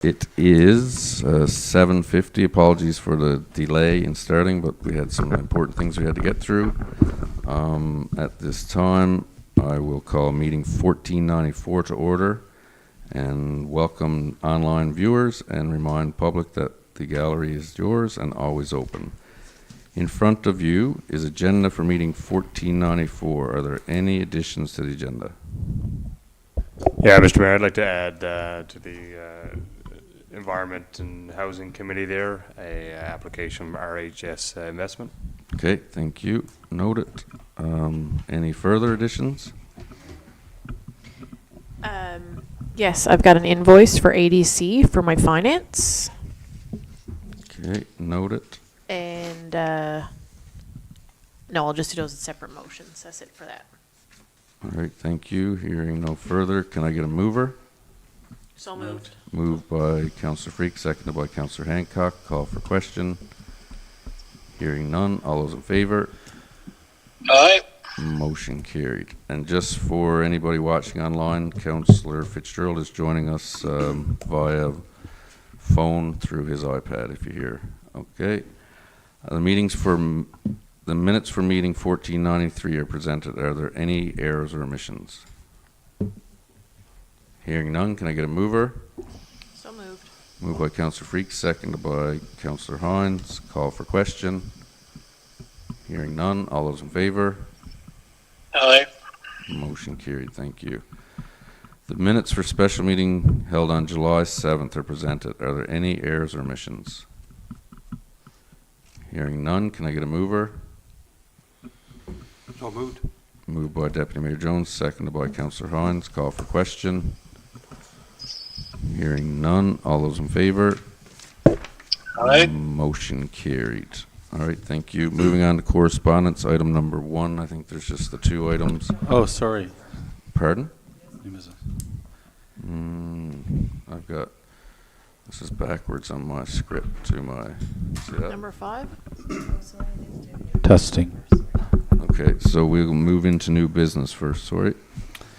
It is 7:50. Apologies for the delay in starting, but we had some important things we had to get through. At this time, I will call meeting 1494 to order and welcome online viewers and remind public that the gallery is yours and always open. In front of you is agenda for meeting 1494. Are there any additions to the agenda? Yeah, Mr. Mayor, I'd like to add to the Environment and Housing Committee there, a application from RHS Investment. Okay, thank you. Note it. Any further additions? Yes, I've got an invoice for ADC for my finance. Okay, note it. And, no, I'll just do those in separate motions. That's it for that. All right, thank you. Hearing no further, can I get a mover? So moved. Moved by Councillor Freak, seconded by Councillor Hancock. Call for question. Hearing none. All those in favor? Aye. Motion carried. And just for anybody watching online, Councillor Fitzgerald is joining us via phone through his iPad, if you're here. Okay. The minutes for meeting 1493 are presented. Are there any errors or omissions? Hearing none, can I get a mover? So moved. Moved by Councillor Freak, seconded by Councillor Hines. Call for question. Hearing none. All those in favor? Aye. Motion carried. Thank you. The minutes for special meeting held on July 7th are presented. Are there any errors or omissions? Hearing none, can I get a mover? So moved. Moved by Deputy Mayor Jones, seconded by Councillor Hines. Call for question. Hearing none. All those in favor? Aye. Motion carried. All right, thank you. Moving on to correspondence, item number 1. I think there's just the 2 items. Oh, sorry. Pardon? You missed it. I've got, this is backwards on my script to my, see that? Number 5? Testing. Okay, so we'll move into new business first, sorry.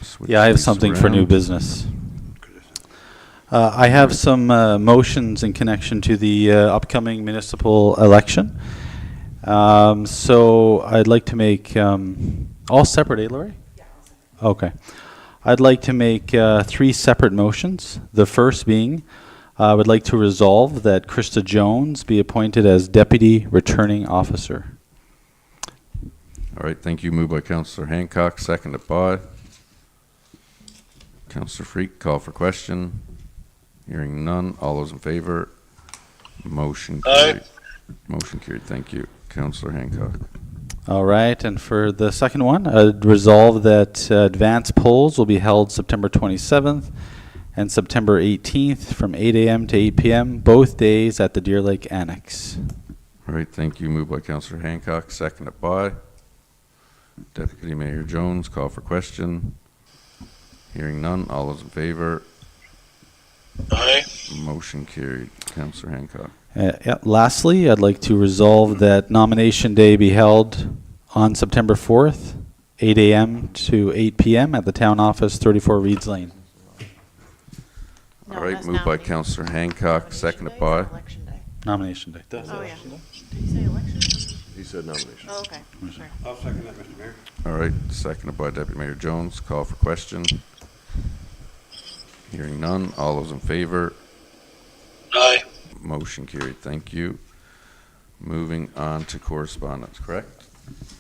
Switch Yeah, I have these something for new around. business. I have some motions in connection to the upcoming municipal election. So I'd like to make all separate, eh, Lori? Yeah. Okay. I'd like to make 3 separate motions. The first being, I would like to resolve that Krista Jones be appointed as Deputy Returning Officer. All right, thank you. Moved by Councillor Hancock, seconded by Councillor Freak. Call for question. Hearing none. All those in favor? Motion carried. Aye. Motion carried. Thank you. Councillor Hancock. All right, and for the second one, I'd resolve that advance polls will be held September 27th and September 18th from 8 a.m. to 8 p.m., both days at the Deer Lake Annex. All right, thank you. Moved by Councillor Hancock, seconded by Deputy Mayor Jones. Call for question. Hearing none. All those in favor? Aye. Motion carried. Councillor Hancock. Yeah. Lastly, I'd like to resolve that nomination day be held on September 4th, 8 a.m. to 8 p.m. at the Town Office, 34 Reeds Lane. No, All right, that's moved by nomination. Councillor Hancock, Nomination seconded day by or Election day. Nomination day. Oh, yeah. Did you say election? He said nomination. Oh, okay. Sorry. I'll second that, Mr. Mayor. All right, seconded by Deputy Mayor Jones. Call for question. Hearing none. All those in favor? Aye. Motion carried. Thank you. Moving on to correspondence, correct?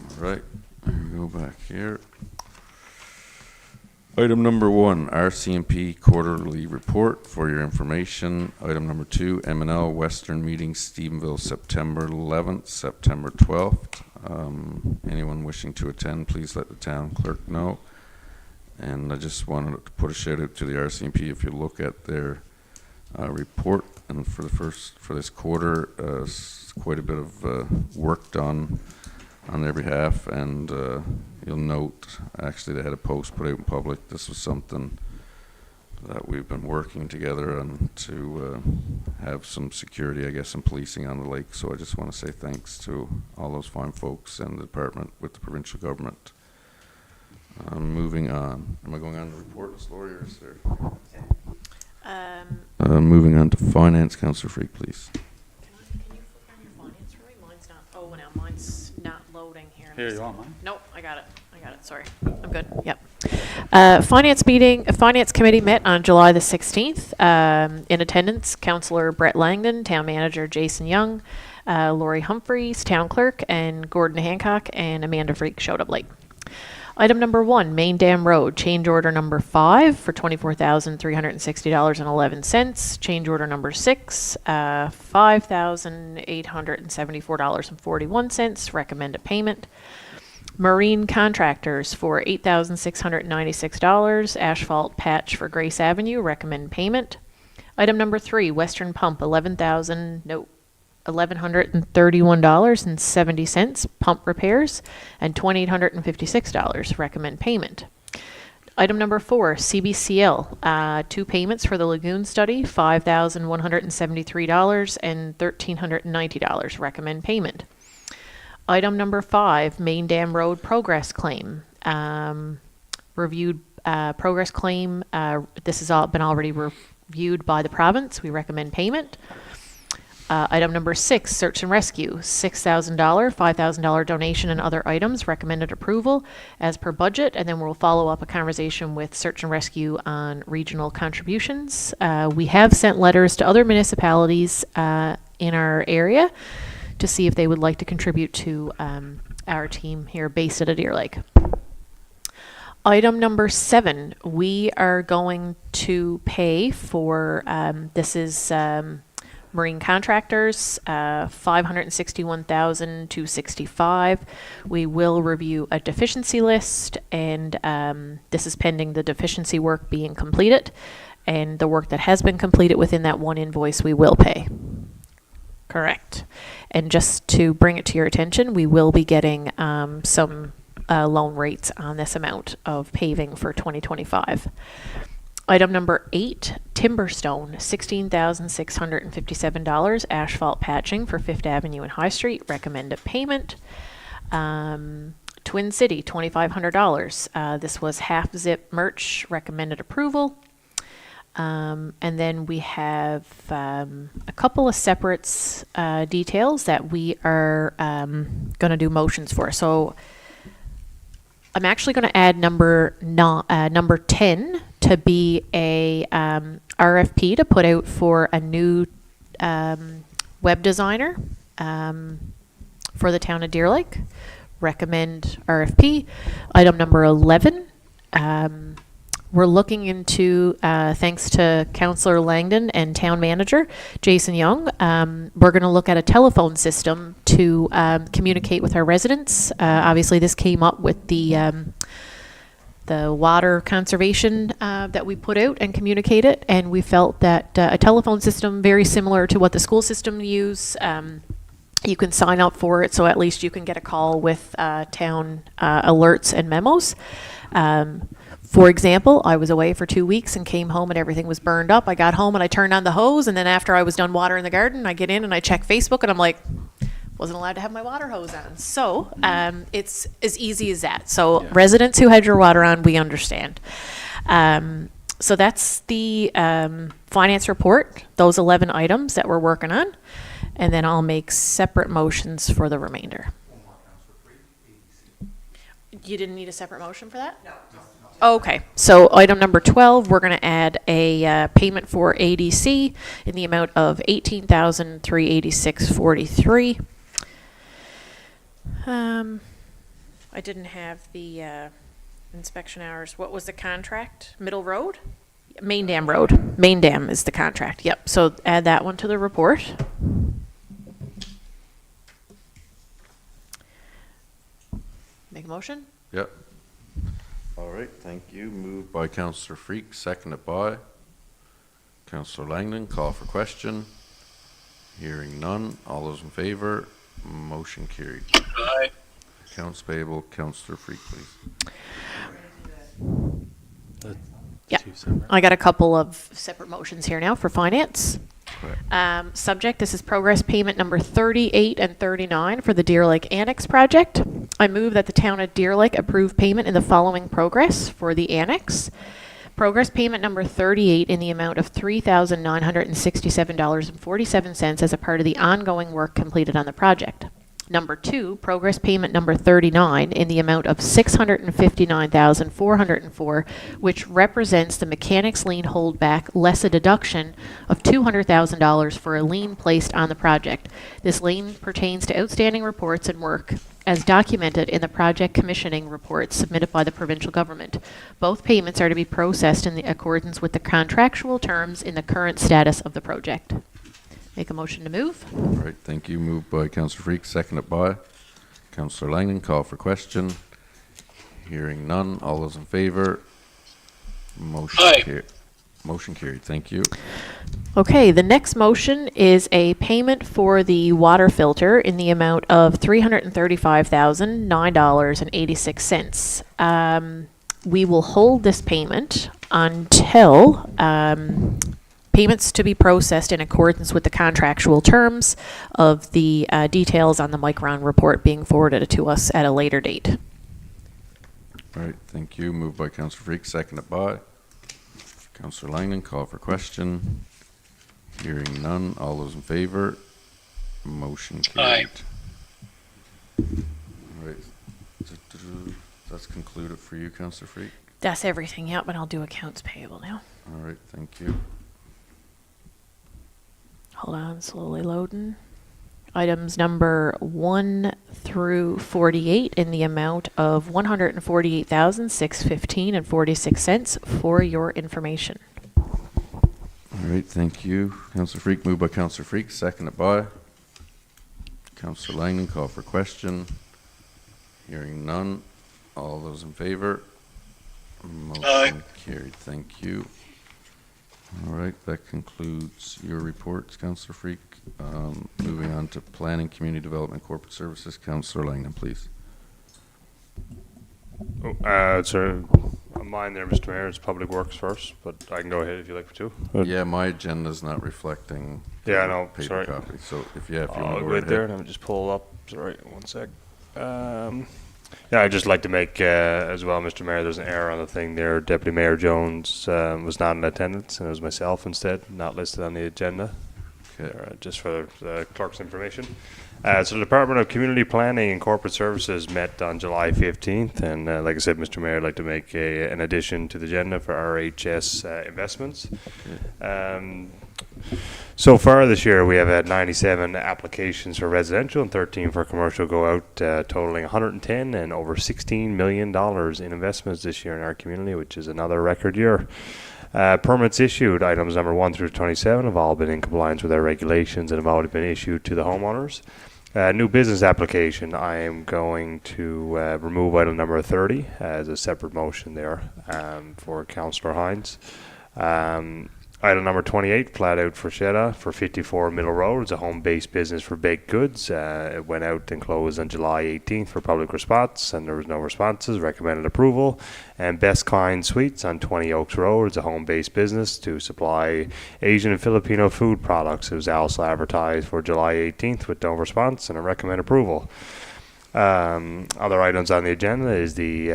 All right, go back here. Item number 1, RCMP quarterly report for your information. Item number 2, M&L Western meeting, Stephenville, September 11th, September 12th. Anyone wishing to attend, please let the town clerk know. And I just wanted to put a shout out to the RCMP. If you look at their report, and for this quarter, quite a bit of work done on their behalf, and you'll note, actually they had a post put out in public. This was something that we've been working together on to have some security, I guess, and policing on the lake. So I just want to say thanks to all those fine folks and the department with the provincial government. Moving on. Am I going on to report, Lori, or is there? Moving on to finance, Councillor Freak, please. Can you flip on your finance for me? Mine's not, oh, no, mine's not loading here. Here, you want mine? Nope, I got it, sorry. I'm good, yep. Finance Committee met on July the 16th. In attendance, Councillor Brett Langdon, Town Manager Jason Young, Lori Humphreys, Town Clerk, and Gordon Hancock, and Amanda Freak showed up late. Item number 1, Main Dam Road, change order number 5 for $24,360.11. Change order number 6, $5,874.41. Recommended payment. Marine Contractors for $8,696. Asphalt patch for Grace Avenue. Recommend payment. Item number 3, Western Pump, $1,131.70. Pump repairs, and $2,856. Recommend payment. Item number 4, CBCL, 2 payments for the lagoon study, $5,173 and $1,390. Recommend payment. Item number 5, Main Dam Road progress claim. Reviewed progress claim. This has all been already reviewed by the province. We recommend payment. Item number 6, search and rescue, $6,000, $5,000 donation and other items, recommended approval as per budget, and then we'll follow up a conversation with search and rescue on regional contributions. We have sent letters to other municipalities in our area to see if they would like to contribute to our team here based at Deer Lake. Item number 7, we are going to pay for, this is Marine Contractors, $561,265. We will review a deficiency list, and this is pending the deficiency work being completed, and the work that has been completed within that one invoice we will pay. Correct. And just to bring it to your attention, we will be getting some loan rates on this amount of paving for 2025. Item number 8, Timberstone, $16,657. Asphalt patching for 5th Avenue and High Street. Recommended payment. Twin City, $2,500. This was half zip merch. Recommended approval. And then we have a couple of separate details that we are going to do motions for. So I'm actually going to add number 10 to be a RFP to put out for a new web designer for the town of Deer Lake. Recommend RFP. Item number 11. We're looking into, thanks to Councillor Langdon and Town Manager Jason Young, we're going to look at a telephone system to communicate with our residents. Obviously, this came up with the water conservation that we put out and communicated, and we felt that a telephone system very similar to what the school system use, you can sign up for it, so at least you can get a call with town alerts and memos. For example, I was away for 2 weeks and came home and everything was burned up. I got home and I turned on the hose, and then after I was done watering the garden, I get in and I check Facebook and I'm like, wasn't allowed to have my water hose on. So it's as easy as that. So residents who had your water on, we understand. So that's the finance report, those 11 items that we're working on, and then I'll make separate motions for the remainder. You didn't need a separate motion for that? No. Okay, so item number 12, we're going to add a payment for ADC in the amount of $18,386.43. I didn't have the inspection hours. What was the contract? Middle Road? Main Dam Road. Main Dam is the contract. Yep. So add that one to the report. Make a motion? Yep. All right, thank you. Moved by Councillor Freak, seconded by Councillor Langdon. Call for question. Hearing none. All those in favor? Motion carried. Aye. Accounts payable, Councillor Freak, please. Yeah. I got a couple of separate motions here now for finance. Correct. Subject, this is progress payment number 38 and 39 for the Deer Lake Annex project. I move that the town of Deer Lake approve payment in the following progress for the annex. Progress payment number 38 in the amount of $3,967.47 as a part of the ongoing work completed on the project. Number 2, progress payment number 39 in the amount of $659,404, which represents the mechanics lien holdback less a deduction of $200,000 for a lien placed on the project. This lien pertains to outstanding reports and work as documented in the project commissioning report submitted by the provincial government. Both payments are to be processed in accordance with the contractual terms in the current status of the project. Make a motion to move. All right, thank you. Moved by Councillor Freak, seconded by Councillor Langdon. Call for question. Hearing none. All those in favor? Aye. Motion carried. Thank you. Okay, the next motion is a payment for the water filter in the amount of $335,009.86. We will hold this payment until payments to be processed in accordance with the contractual terms of the details on the Micron report being forwarded to us at a later date. All right, thank you. Moved by Councillor Freak, seconded by Councillor Langdon. Call for question. Hearing none. All those in favor? Motion carried. All right. That's concluded for you, Councillor Freak. That's everything, yep, and I'll do accounts payable now. All right, thank you. Hold on, slowly loading. Items number 1 through 48 in the amount of $148,615.46 for your information. All right, thank you. Councillor Freak, moved by Councillor Freak, seconded by Councillor Langdon. Call for question. Hearing none. All those in favor? Motion Aye. carried. Thank you. All right, that concludes your reports, Councillor Freak. Moving on to Planning, Community Development, Corporate Services. Councillor Langdon, please. So, mine there, Mr. Mayor, it's Public Works first, but I can go ahead if you'd like me to. Yeah, my agenda's not reflecting Yeah, I know, paper sorry. copy, so if you want to I'll go go right there, and I'll just pull it up. Sorry, one sec. Yeah, I'd just like to make, as well, Mr. Mayor, there's an error on the thing there. Deputy Mayor Jones was not in attendance, and it was myself instead, not listed on the agenda. Okay. Just for the clerk's information. So the Department of Community Planning and Corporate Services met on July 15th, and like I said, Mr. Mayor, I'd like to make an addition to the agenda for RHS investments. So far this year, we have had 97 applications for residential and 13 for commercial go out, totaling 110 and over $16 million in investments this year in our community, which is another record year. Permits issued, items number 1 through 27, have all been in compliance with our regulations and have already been issued to the homeowners. New business application, I am going to remove item number 30 as a separate motion there for Councillor Hines. Item number 28, flat out for Sheda for 54 Middle Road. It's a home-based business for baked goods. It went out and closed on July 18th for public response, and there was no responses. Recommended approval. And Best Kind Sweets on 20 Oaks Road. It's a home-based business to supply Asian and Filipino food products. It was also advertised for July 18th with no response, and I recommend approval. Other items on the agenda is the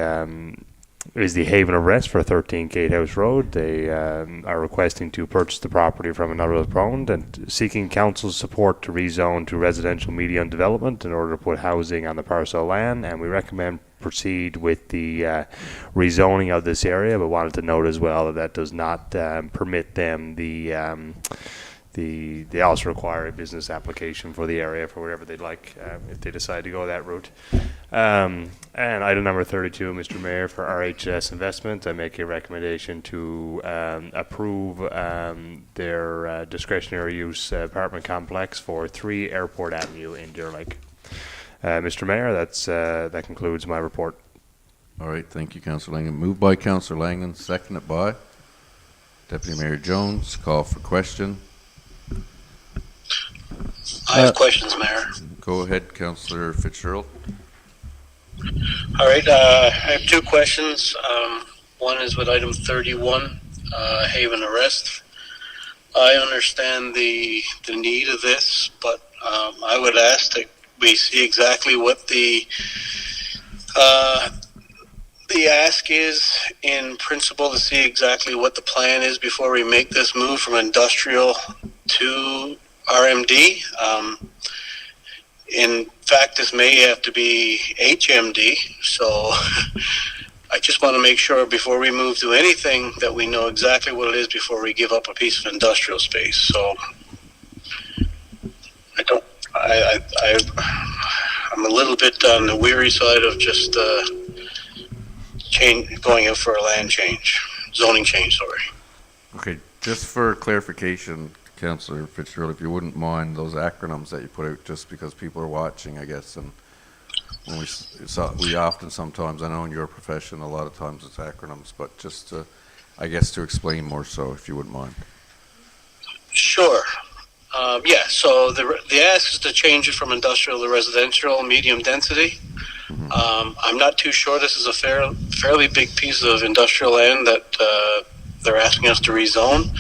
Haven of Rest for 13 Gatehouse Road. They are requesting to purchase the property from another opponent and seeking council's support to rezone to residential medium development in order to put housing on the parcel of land, and we recommend proceed with the rezoning of this area, but wanted to note as well that that does not permit them they also require a business application for the area for whatever they'd like if they decide to go that route. And item number 32, Mr. Mayor, for RHS Investment, I make a recommendation to approve their discretionary use apartment complex for 3 Airport Avenue in Deer Lake. Mr. Mayor, that concludes my report. All right, thank you, Councillor Langdon. Moved by Councillor Langdon, seconded by Deputy Mayor Jones. Call for question. I have questions, Mayor. Go ahead, Councillor Fitzgerald. All right, I have 2 questions. One is with item 31, Haven Arrest. I understand the need of this, but I would ask that we see exactly what the the ask is, in principle, to see exactly what the plan is before we make this move from industrial to RMD. In fact, this may have to be HMD, so I just want to make sure before we move to anything that we know exactly what it is before we give up a piece of industrial space. So I'm a little bit on the weary side of just going out for a zoning change, sorry. Okay, just for clarification, Councillor Fitzgerald, if you wouldn't mind those acronyms that you put out, just because people are watching, I guess, and when we often sometimes, I know in your profession, a lot of times it's acronyms, but just to, I guess, to explain more so, if you wouldn't mind. Sure. So the ask is to change it from industrial to residential, medium density. I'm not too sure. This is a fairly big piece of industrial land that they're asking us to rezone,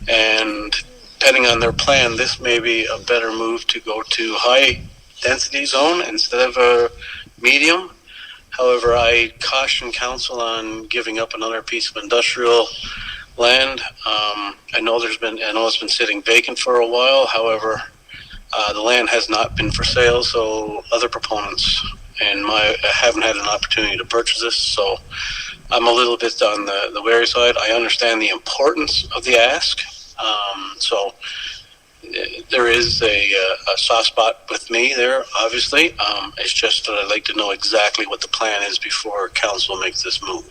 and depending on their plan, this may be a better move to go to high density zone instead of a medium. However, I caution council on giving up another piece of industrial land. I know it's been sitting vacant for a while. However, the land has not been for sale, so other proponents haven't had an opportunity to purchase this. So I'm a little bit on the wary side. I understand the importance of the ask. So there is a soft spot with me there, obviously. It's just that I'd like to know exactly what the plan is before council makes this move.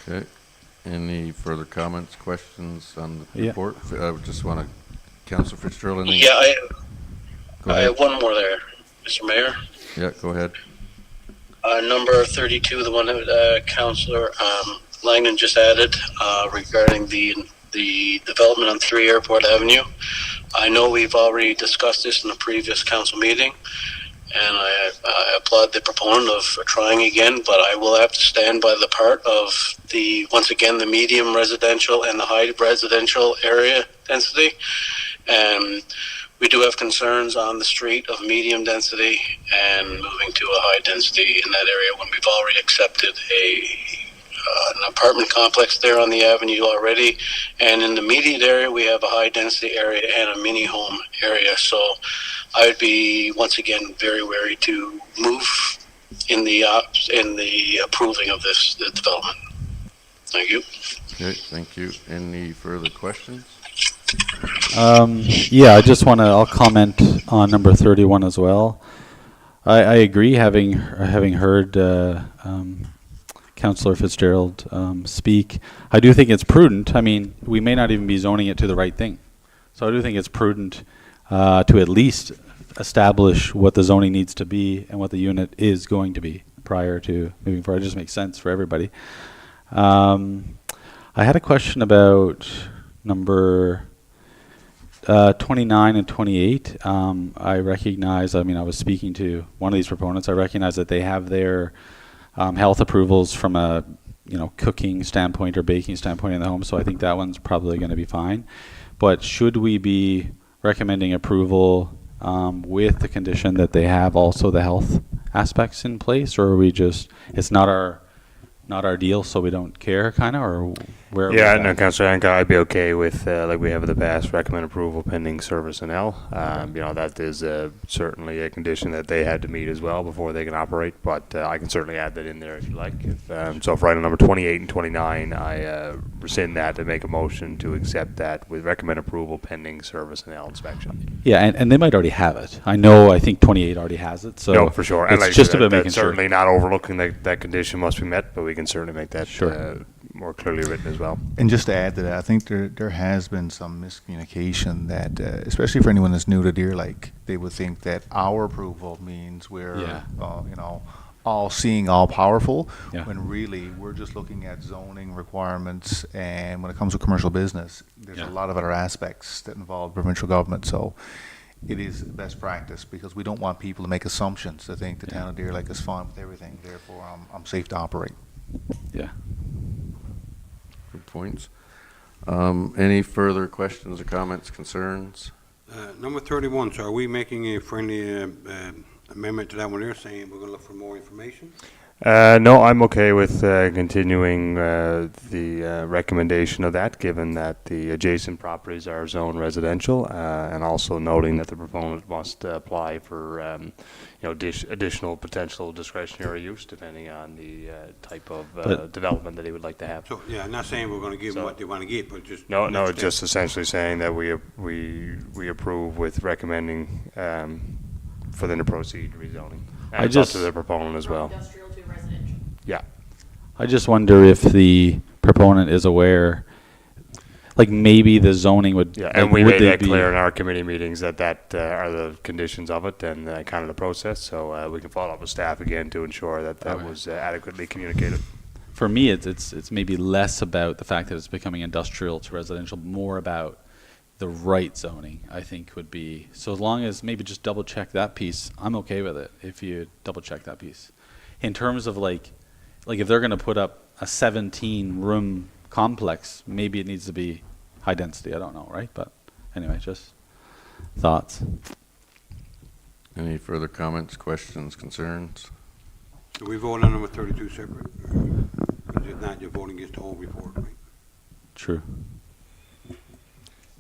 Okay. Any further comments, questions on the Yeah. report? I just want to, Councillor Fitzgerald, any? Yeah, Go I ahead. have one more there, Mr. Mayor. Yeah, go ahead. Number 32, the one that Councillor Langdon just added regarding the development on 3 Airport Avenue. I know we've already discussed this in a previous council meeting, and I applaud the proponent of trying again, but I will have to stand by the part of once again, the medium residential and the high residential area density. And we do have concerns on the street of medium density and moving to a high density in that area when we've already accepted an apartment complex there on the avenue already. And in the immediate area, we have a high density area and a mini home area. So I would be, once again, very wary to move in the approving of this development. Thank you. Okay, thank you. Any further questions? Yeah, I'll comment on number 31 as well. I agree, having heard Councillor Fitzgerald speak. I do think it's prudent. I mean, we may not even be zoning it to the right thing. So I do think it's prudent to at least establish what the zoning needs to be and what the unit is going to be prior to moving forward. It just makes sense for everybody. I had a question about number 29 and 28. I recognize, I was speaking to one of these proponents. I recognize that they have their health approvals from a cooking standpoint or baking standpoint in the home, so I think that one's probably going to be fine. But should we be recommending approval with the condition that they have also the health aspects in place, or are we just, it's not our deal, so we don't care, kind of, or where? Yeah, no, Councillor Anka, I'd be okay with, like we have in the past, recommend approval pending service and L. That is certainly a condition that they had to meet as well before they can operate, but I can certainly add that in there if you like. So for item number 28 and 29, I rescind that and make a motion to accept that with recommend approval pending service and L inspection. Yeah, and they might already have it. I think 28 already has it, so No, for sure. it's like just that, about making sure. certainly not overlooking that condition must be met, but we can certainly make that Sure. more clearly written as well. And just to add to that, I think there has been some miscommunication that, especially for anyone that's new to Deer Lake, they would think that our approval means we're, all seeing, all powerful. Yeah. When really we're just looking at zoning requirements, and when it comes to commercial business, there's Yeah. a lot of other aspects that involve provincial government. So it is best practice because we don't want people to make assumptions to think the town of Deer Lake is fine with everything. Therefore, I'm safe to operate. Yeah. Good points. Any further questions or comments, concerns? Number 31, so are we making a friendly amendment to that one they're saying we're gonna look for more information? No, I'm okay with continuing the recommendation of that, given that the adjacent properties are zone residential, and also noting that the proponent must apply for, additional potential discretionary use depending on the type of But- development that he would like to have. So, yeah, I'm not saying we're gonna give them So- what they wanna get, but just. No, next it's step. just essentially saying that we approve with recommending for them to proceed rezoning. And it's up to the proponent as well. Industrial to residential. Yeah. I just wonder if the proponent is aware, like maybe the zoning would. Yeah, like, and we would made they that be- clear in our committee meetings that are the conditions of it and kind of the process. So we can follow up with staff again to ensure that that Okay. was adequately communicated. For me, it's maybe less about the fact that it's becoming industrial to residential, more about the right zoning, I think would be. So as long as maybe just double check that piece, I'm okay with it if you double check that piece. In terms of like if they're going to put up a 17 room complex, maybe it needs to be high density. I don't know, right? But anyway, just thoughts. Any further comments, questions, concerns? So we vote on number 32 separate? Because if not, you're voting against the whole report, right? True.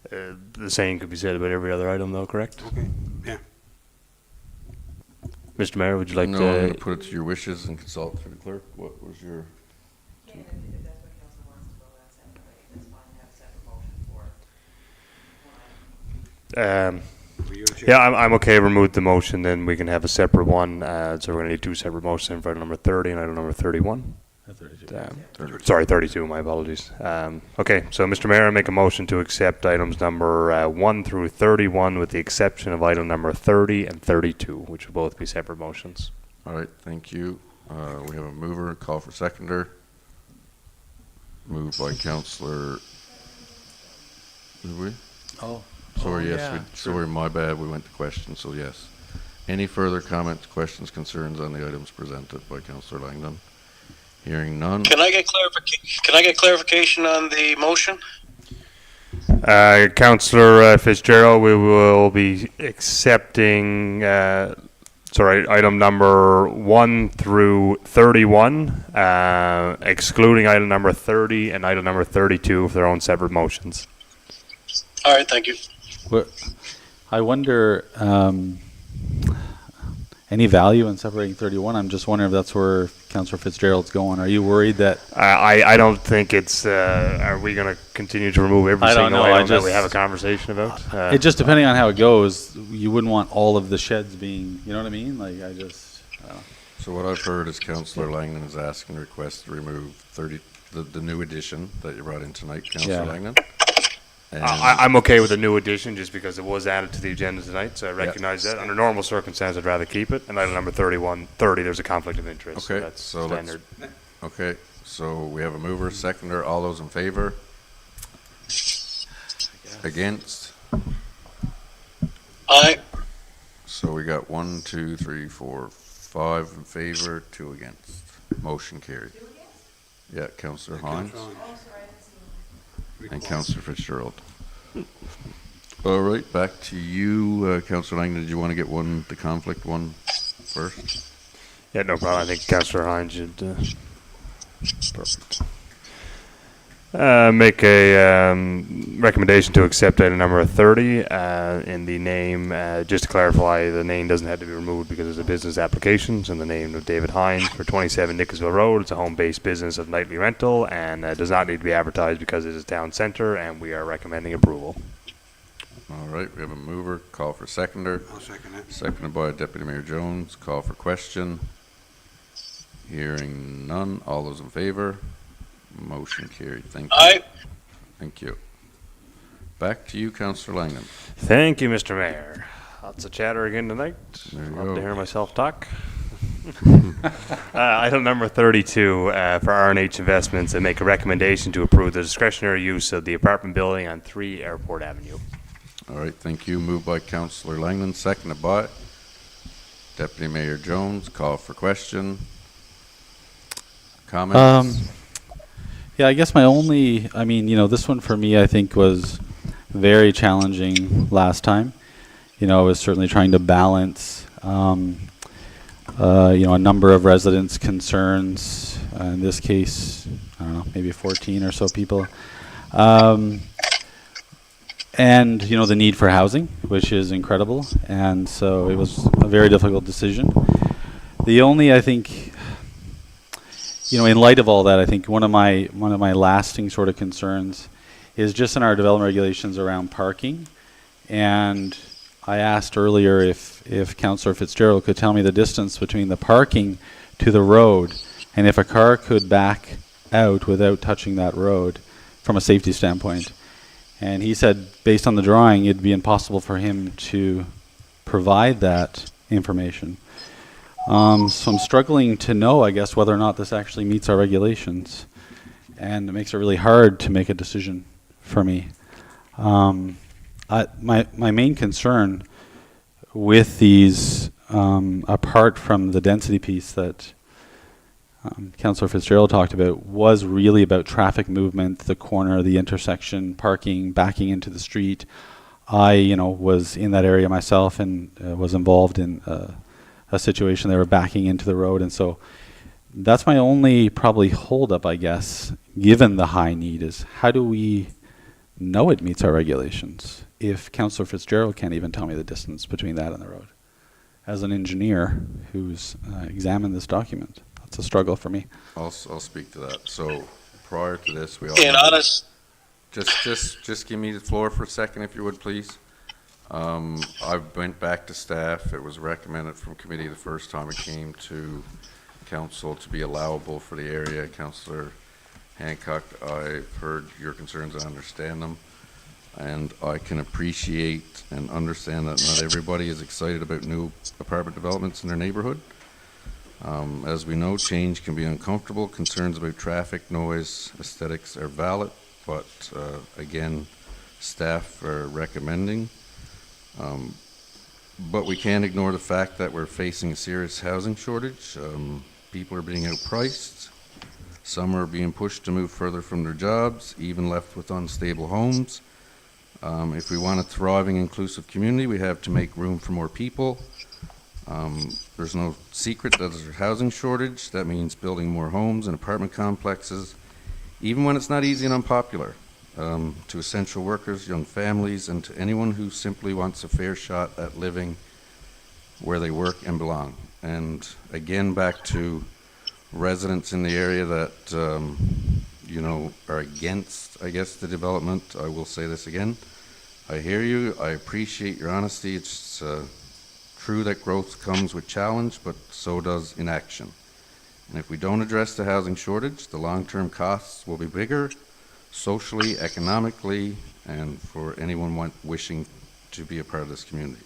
The same could be said about every other item, though, correct? Okay, yeah. Mr. Mayor, would you like No, I'm going to? to put it to your wishes and consult through the clerk. What was your? Yeah, if that's what council wants to vote on separately, that's fine, have a separate motion for one item. Well, you're the chair. Yeah, I'm okay. Remove the motion, then we can have a separate one. So we're going to need two separate motions for item number 30 and item number 31. Sorry, 32, my apologies. Okay, so Mr. Mayor, I make a motion to accept items number 1 through 31 with the exception of item number 30 and 32, which will both be separate motions. All right, thank you. We have a mover, call for seconder. Moved by Councillor. Did we? Oh. Sorry, yes, sorry, my bad, we went to questions, so yes. Any further comments, questions, concerns on the items presented by Councillor Langdon? Hearing none. Can I get clarification on the motion? Councillor Fitzgerald, we will be accepting, item number 1 through 31, excluding item number 30 and item number 32 for their own separate motions. All right, thank you. I wonder, any value in separating 31? I'm just wondering if that's where Councillor Fitzgerald's going. Are you worried that? I don't think it's, are we going to continue to remove every I don't single know, item that we have a conversation about? It just depending on how it goes, you wouldn't want all of the sheds being, you know what I mean? Like I don't know. So what I've heard is Councillor Langdon is asking request to remove 30, the new addition that you brought in tonight, Councillor Yeah. Langdon. And I'm okay with the new addition just because it was added to the agenda tonight, so I recognize that. Under normal circumstances, I'd rather keep it. And item number 30, there's a conflict of interest. Okay, That's so let's- standard. Okay, so we have a mover, seconder, all those in favor? Against? Aye. So we got 1, 2, 3, 4, 5 in favor, 2 against. Motion carried. Yeah, Councillor Hines and Councillor Fitzgerald. All right, back to you, Councillor Langdon. Did you want to get the conflict one first? Yeah, no problem. I think Councillor Hines should perfect. Make a recommendation to accept item number 30 in the name, just to clarify, the name doesn't have to be removed because it's a business application, so the name of David Hines for 27 Nicholsville Road. It's a home-based business of nightly rental and does not need to be advertised because it is town center, and we are recommending approval. All right, we have a mover, call for seconder. I'll second that. Seconded by Deputy Mayor Jones. Call for question. Hearing none. All those in favor? Motion carried. Thank you. Aye. Thank you. Back to you, Councillor Langdon. Thank you, Mr. Mayor. Lots of chatter again tonight. There you Love go. to hear myself talk. Item number 32 for R&H Investments, and make a recommendation to approve the discretionary use of the apartment building on 3 Airport Avenue. All right, thank you. Moved by Councillor Langdon, seconded by Deputy Mayor Jones. Call for question. Comments? Yeah, I guess my only, this one for me, I think was very challenging last time. I was certainly trying to balance a number of residents' concerns. In this case, I don't know, maybe 14 or so people. And, the need for housing, which is incredible. And so it was a very difficult decision. The only, I think, in light of all that, I think one of my lasting sort of concerns is just in our development regulations around parking. And I asked earlier if Councillor Fitzgerald could tell me the distance between the parking to the road, and if a car could back out without touching that road from a safety standpoint. And he said, based on the drawing, it'd be impossible for him to provide that information. So I'm struggling to know, I guess, whether or not this actually meets our regulations. And it makes it really hard to make a decision for me. My main concern with these, apart from the density piece that Councillor Fitzgerald talked about, was really about traffic movement, the corner, the intersection, parking, backing into the street. I, was in that area myself and was involved in a situation they were backing into the road, and so that's my only probably holdup, I guess, given the high need, is how do we know it meets our regulations if Councillor Fitzgerald can't even tell me the distance between that and the road? As an engineer who's examined this document, that's a struggle for me. I'll speak to that. So prior to this, we all Being honest, just give me the floor for a second, if you would, please. I went back to staff. It was recommended from committee the first time it came to council to be allowable for the area. Councillor Hancock, I've heard your concerns. I understand them, and I can appreciate and understand that not everybody is excited about new apartment developments in their neighborhood. As we know, change can be uncomfortable. Concerns about traffic, noise, aesthetics are valid, but again, staff are recommending. But we can't ignore the fact that we're facing a serious housing shortage. People are being outpriced. Some are being pushed to move further from their jobs, even left with unstable homes. If we want a thriving, inclusive community, we have to make room for more people. There's no secret that there's a housing shortage. That means building more homes and apartment complexes, even when it's not easy and unpopular, to essential workers, young families, and to anyone who simply wants a fair shot at living where they work and belong. And again, back to residents in the area that, are against, I guess, the development. I will say this again. I hear you. I appreciate your honesty. It's true that growth comes with challenge, but so does inaction. And if we don't address the housing shortage, the long-term costs will be bigger, socially, economically, and for anyone wishing to be a part of this community,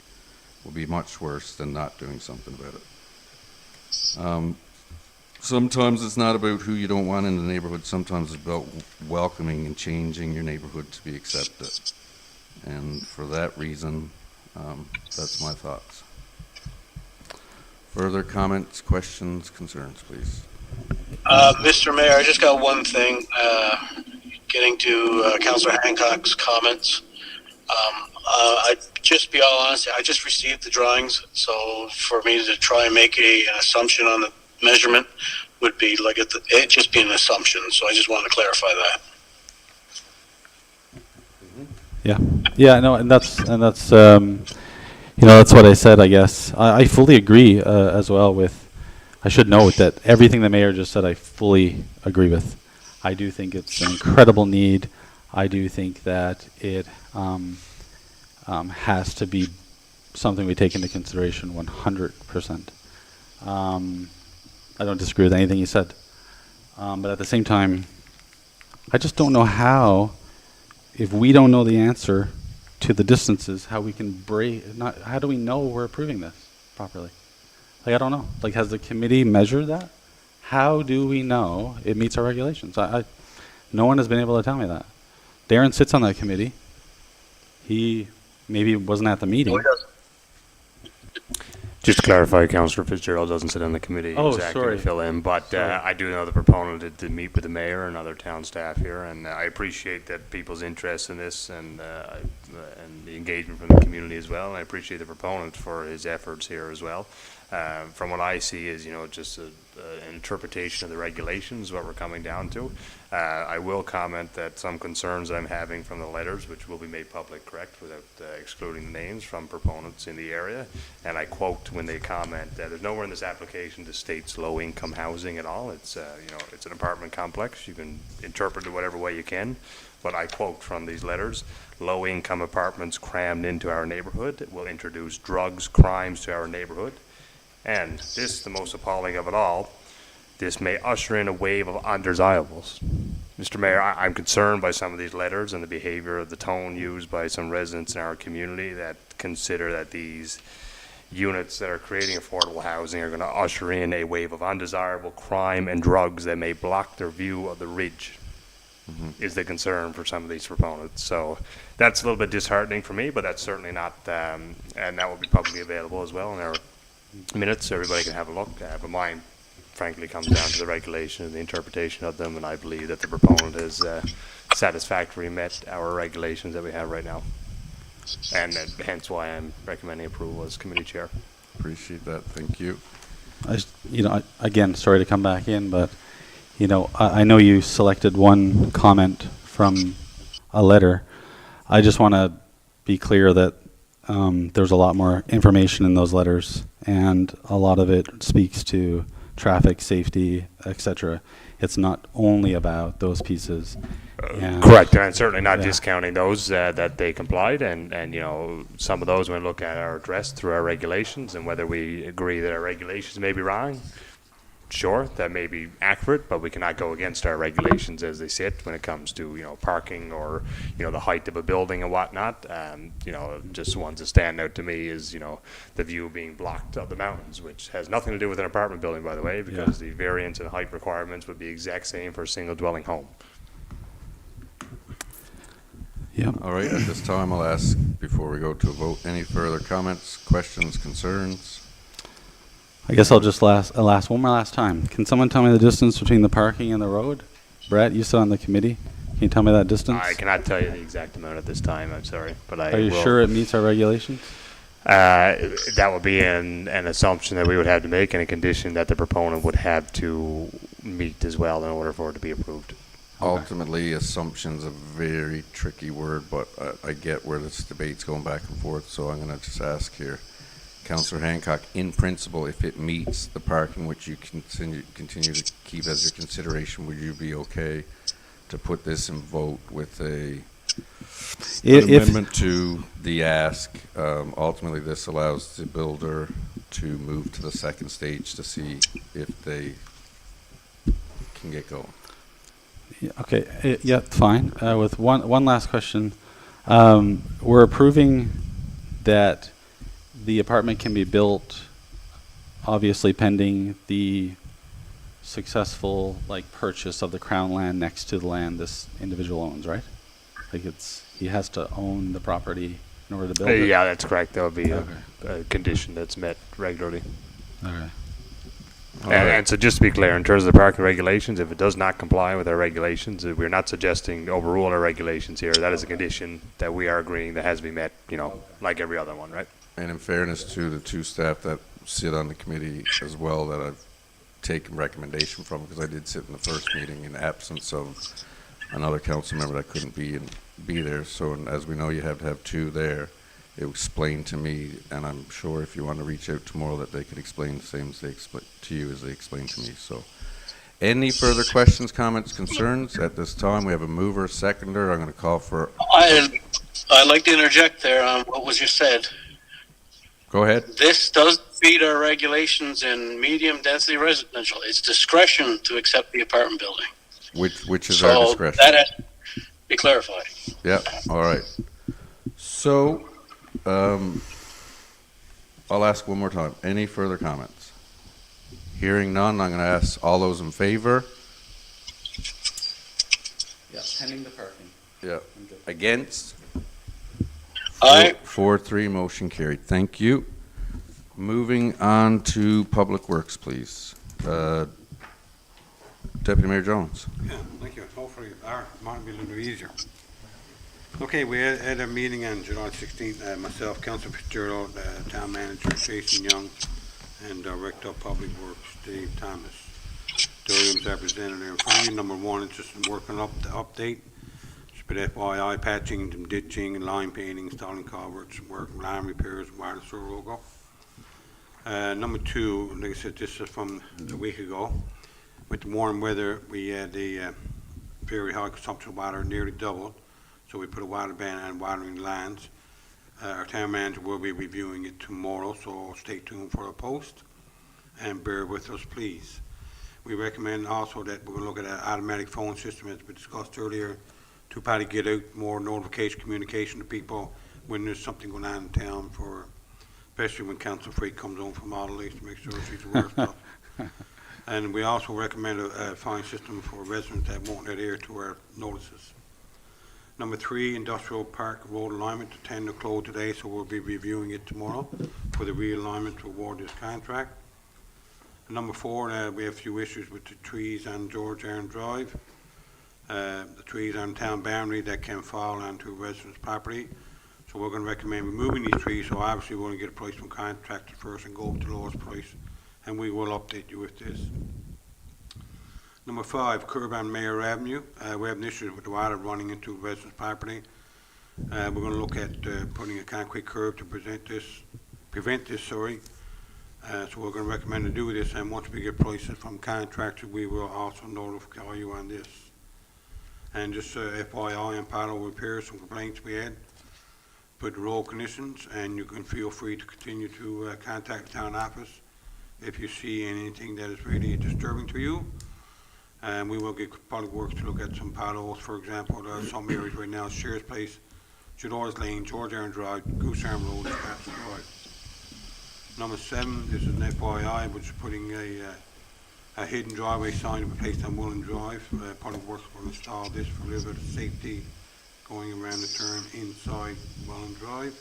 will be much worse than not doing something about it. Sometimes it's not about who you don't want in the neighborhood. Sometimes it's about welcoming and changing your neighborhood to be accepted. And for that reason, that's my thoughts. Further comments, questions, concerns, please. Mr. Mayor, I just got one thing. Getting to Councillor Hancock's comments. I'd just be all honest, I just received the drawings, so for me to try and make an assumption on the measurement would be like it just be an assumption, so I just wanted to clarify that. No, and that's that's what I said, I guess. I fully agree as well with, I should note that everything the mayor just said I fully agree with. I do think it's an incredible need. I do think that it has to be something we take into consideration 100%. I don't disagree with anything you said. But at the same time, I just don't know how, if we don't know the answer to the distances, how we can how do we know we're approving this properly? Like, I don't know. Like, has the committee measured that? How do we know it meets our regulations? No one has been able to tell me that. Darren sits on that committee. He maybe wasn't at the meeting. No, he doesn't. Just to clarify, Councillor Fitzgerald doesn't sit on the committee exactly sorry. to fill in, but I do know the proponent did meet with the mayor and other town staff here, and I appreciate that people's interest in this and the engagement from the community as well, and I appreciate the proponent for his efforts here as well. From what I see is, just an interpretation of the regulations, what we're coming down to. I will comment that some concerns that I'm having from the letters, which will be made public, correct, without excluding the names from proponents in the area. And I quote when they comment that there's nowhere in this application that states low-income housing at all. It's, it's an apartment complex. You can interpret it whatever way you can. But I quote from these letters, low-income apartments crammed into our neighborhood will introduce drugs, crimes to our neighborhood. And this, the most appalling of it all, this may usher in a wave of undesirables. Mr. Mayor, I'm concerned by some of these letters and the behavior of the tone used by some residents in our community that consider that these units that are creating affordable housing are going to usher in a wave of undesirable crime and drugs that may block their view of the ridge. Is the concern for some of these proponents. So that's a little bit disheartening for me, but that's certainly not, and that will be publicly available as well in our minutes, so everybody can have a look. But mine, frankly, comes down to the regulation and the interpretation of them, and I believe that the proponent has satisfactorily met our regulations that we have right now. And hence why I'm recommending approval as committee chair. Appreciate that. Thank you. Again, sorry to come back in, but I know you selected one comment from a letter. I just want to be clear that there's a lot more information in those letters, and a lot of it speaks to traffic safety, etc. It's not only about those pieces. Correct, and I'm certainly not discounting those that they complied, and some of those when we look at are addressed through our regulations, and whether we agree that our regulations may be wrong. Sure, that may be accurate, but we cannot go against our regulations as they sit when it comes to, parking or, the height of a building and whatnot. Just the ones that stand out to me is, the view being blocked of the mountains, which has nothing to do with an apartment building, by the way, because the variance and height requirements would be exact same for a single dwelling home. Yeah. All right, at this time, I'll ask, before we go to a vote, any further comments, questions, concerns? I guess I'll just one more last time. Can someone tell me the distance between the parking and the road? Brett, you sit on the committee. Can you tell me that distance? I cannot tell you the exact amount at this time, I'm sorry, but I Are you will. sure it meets our regulations? That would be an assumption that we would have to make, and a condition that the proponent would have to meet as well in order for it to be approved. Ultimately, assumption's a very tricky word, but I get where this debate's going back and forth, so I'm going to just ask here. Councillor Hancock, in principle, if it meets the parking which you continue to keep as your consideration, would you be okay to put this in vote with an amendment to the ask? Ultimately, this allows the builder to move to the second stage to see if they can get going. Yeah, okay. Yeah, fine. With one last question, we're approving that the apartment can be built, obviously pending the successful purchase of the crown land next to the land this individual owns, right? He has to own the property in order to build it. Yeah, that's correct. That would be a condition that's met regularly. Okay. And so just to be clear, in terms of the parking regulations, if it does not comply with our regulations, we're not suggesting to overrule our regulations here. That is a condition that we are agreeing that has to be met, like every other one, right? And in fairness to the two staff that sit on the committee as well, that I've taken recommendation from, because I did sit in the first meeting in absence of another council member that couldn't be there. So as we know, you have to have two there. It explained to me, and I'm sure if you want to reach out tomorrow that they could explain the same as they explain to you as they explained to me. So any further questions, comments, concerns? At this time, we have a mover, seconder. I'm going to call for... I'd like to interject there on what was just said. Go ahead. This does feed our regulations in medium density residential. It's discretion to accept the apartment building. Which is our discretion. So that has to be clarified. Yeah, all right. So, I'll ask one more time. Any further comments? Hearing none, I'm going to ask all those in favor. Yeah, pending the parking. Yeah. Against? Aye. 4-3, motion carried. Thank you. Moving on to Public Works, please. Deputy Mayor Jones. Yeah, thank you. Hopefully our might be a little easier. Okay, we had a meeting on July 16th. Myself, Councilor Fitzgerald, Town Manager Jason Young, and Director of Public Works, Dave Thomas. The items are presented there in front of you. Number one is just working up the update. It's been FYI patching, ditching, and line painting, installing culverts, work, line repairs, wireless sewer logo. Number two, like I said, this is from a week ago. With the warm weather, we had a very high consumption of water, nearly doubled. So we put a water ban on watering lines. Our town manager will be reviewing it tomorrow, so stay tuned for a post and bear with us, please. We recommend also that we're going to look at an automatic phone system, as we discussed earlier, to probably get out more notification, communication to people when there's something going on in town, for especially when Council Freak comes home from holidays, to make sure she's aware of stuff. And we also recommend a fine system for residents that won't adhere to our notices. Number three, Industrial Park Road Alignment, the tender closed today, so we'll be reviewing it tomorrow for the realignment to award this contract. And number four, we have a few issues with the trees on George Aaron Drive. The trees on town boundary that can fall onto residents' property. So we're going to recommend removing these trees, so obviously we're going to get a price from contractor first and go up to the lowest price, and we will update you with this. Number five, curb on Mayor Avenue. We have an issue with the water running into residents' property. We're going to look at putting a concrete curb to prevent this. So we're going to recommend to do this, and once we get prices from contractors, we will also notify you on this. And just FYI on pothole repairs, some complaints we had, put the road conditions, and you can feel free to continue to contact the town office if you see anything that is really disturbing to you. And we will get Public Works to look at some potholes. For example, there are some areas right now, Shears Place, Jador's Lane, George Aaron Drive, Goose Arm Road, and Pat's Drive. Number seven, this is an FYI, which is putting a hidden driveway sign to be placed on Willen Drive. Public Works will install this for a little bit of safety going around the turn inside Willen Drive.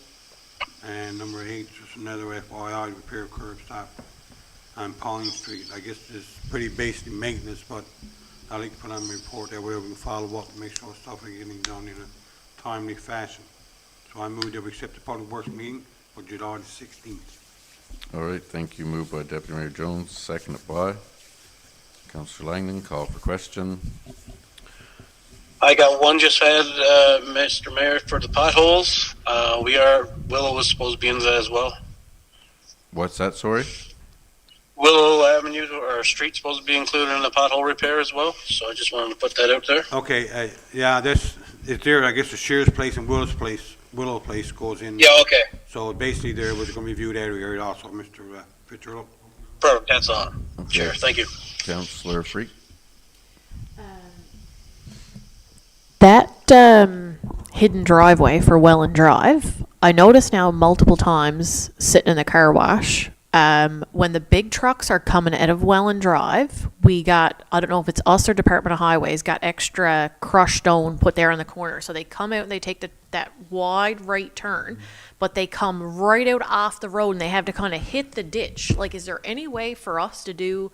And number eight, just another FYI, repair curb stop on Pine Street. I guess this is pretty basic maintenance, but I'd like to put on my report that we can follow up and make sure stuff is getting done in a timely fashion. So I move that we accept the Public Works meeting for July the 16th. All right, thank you. Moved by Deputy Mayor Jones, seconded by Councillor Langdon. Call for question. I got one just had, Mr. Mayor, for the potholes. Willow was supposed to be in that as well. What's that, sorry? Willow Avenue or street supposed to be included in the pothole repair as well. So I just wanted to put that out there. Okay, yeah, this is there. I guess the Shears Place and Willow Place goes in. Yeah, okay. So basically, there was going to review that area also, Mr. Fitzgerald. Perfect, that's on. Okay. Chair, thank you. Councillor Freak. That hidden driveway for Welland Drive, I notice now multiple times sitting in the car wash. When the big trucks are coming out of Welland Drive, we got, I don't know if it's us or Department of Highways, got extra crushed stone put there in the corner. So they come out and they take that wide right turn, but they come right out off the road and they have to kind of hit the ditch. Like, is there any way for us to do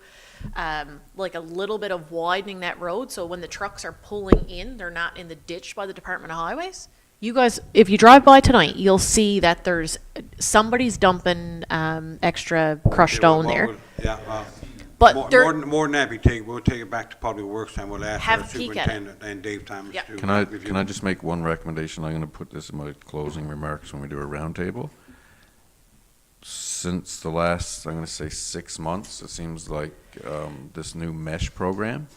like a little bit of widening that road so when the trucks are pulling in, they're not in the ditch by the Department of Highways? You guys, if you drive by tonight, you'll see that there's somebody's dumping extra crushed stone there. But more than that, we'll take it back to Public Works and we'll ask our superintendent and Dave Thomas to Can review. I just make one recommendation? I'm going to put this in my closing remarks when we do a roundtable. Since the last, I'm going to say 6 months, it seems like this new mesh program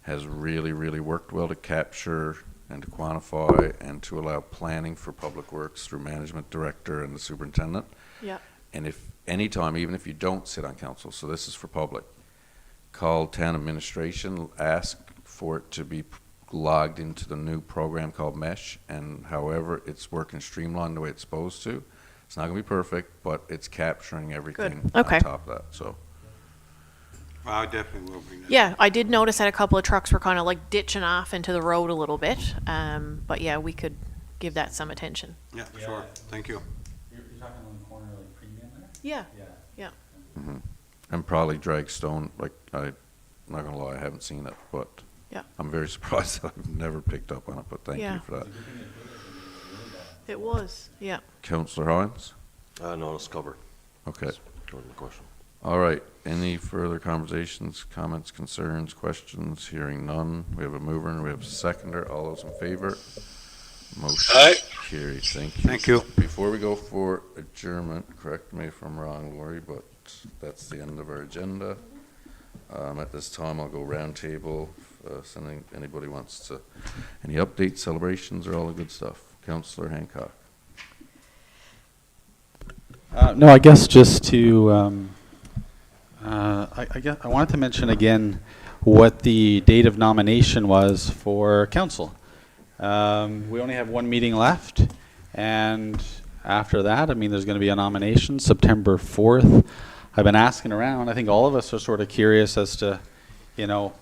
has really, really worked well to capture and to quantify and to allow planning for Public Works through management director and the superintendent. Yeah. And if anytime, even if you don't sit on council, so this is for public, call town administration, ask for it to be logged into the new program called Mesh, and however it's working streamlined the way it's supposed to. It's not going to be perfect, but it's capturing everything Okay. on top of that. So. Well, I definitely will bring that. Yeah, I did notice that a couple of trucks were kind of like ditching off into the road a little bit. But yeah, we could give that some attention. Yeah, sure. Thank you. You're talking on the corner like premium there? Yeah. Yeah. And probably drag stone, like I'm not going to lie, I haven't seen it, but Yeah. I'm very surprised that I've never picked up on it, but thank Yeah. you for that. It was, yeah. Councillor Hines? No, it's covered. Okay. Covered the question. All right, any further conversations, comments, concerns, questions? Hearing none. We have a mover and we have a seconder. All those in favor? Motion Aye. carries. Thank you. Thank you. Before we go for adjournment, correct me if I'm wrong, Lori, but that's the end of our agenda. At this time, I'll go roundtable, sending anybody wants to, any updates, celebrations, or all the good stuff. Councillor Hancock. No, I guess just to, I guess I wanted to mention again what the date of nomination was for council. We only have one meeting left, and after that, I mean, there's going to be a nomination September 4th. I've been asking around. I think all of us are sort of curious as to, you know,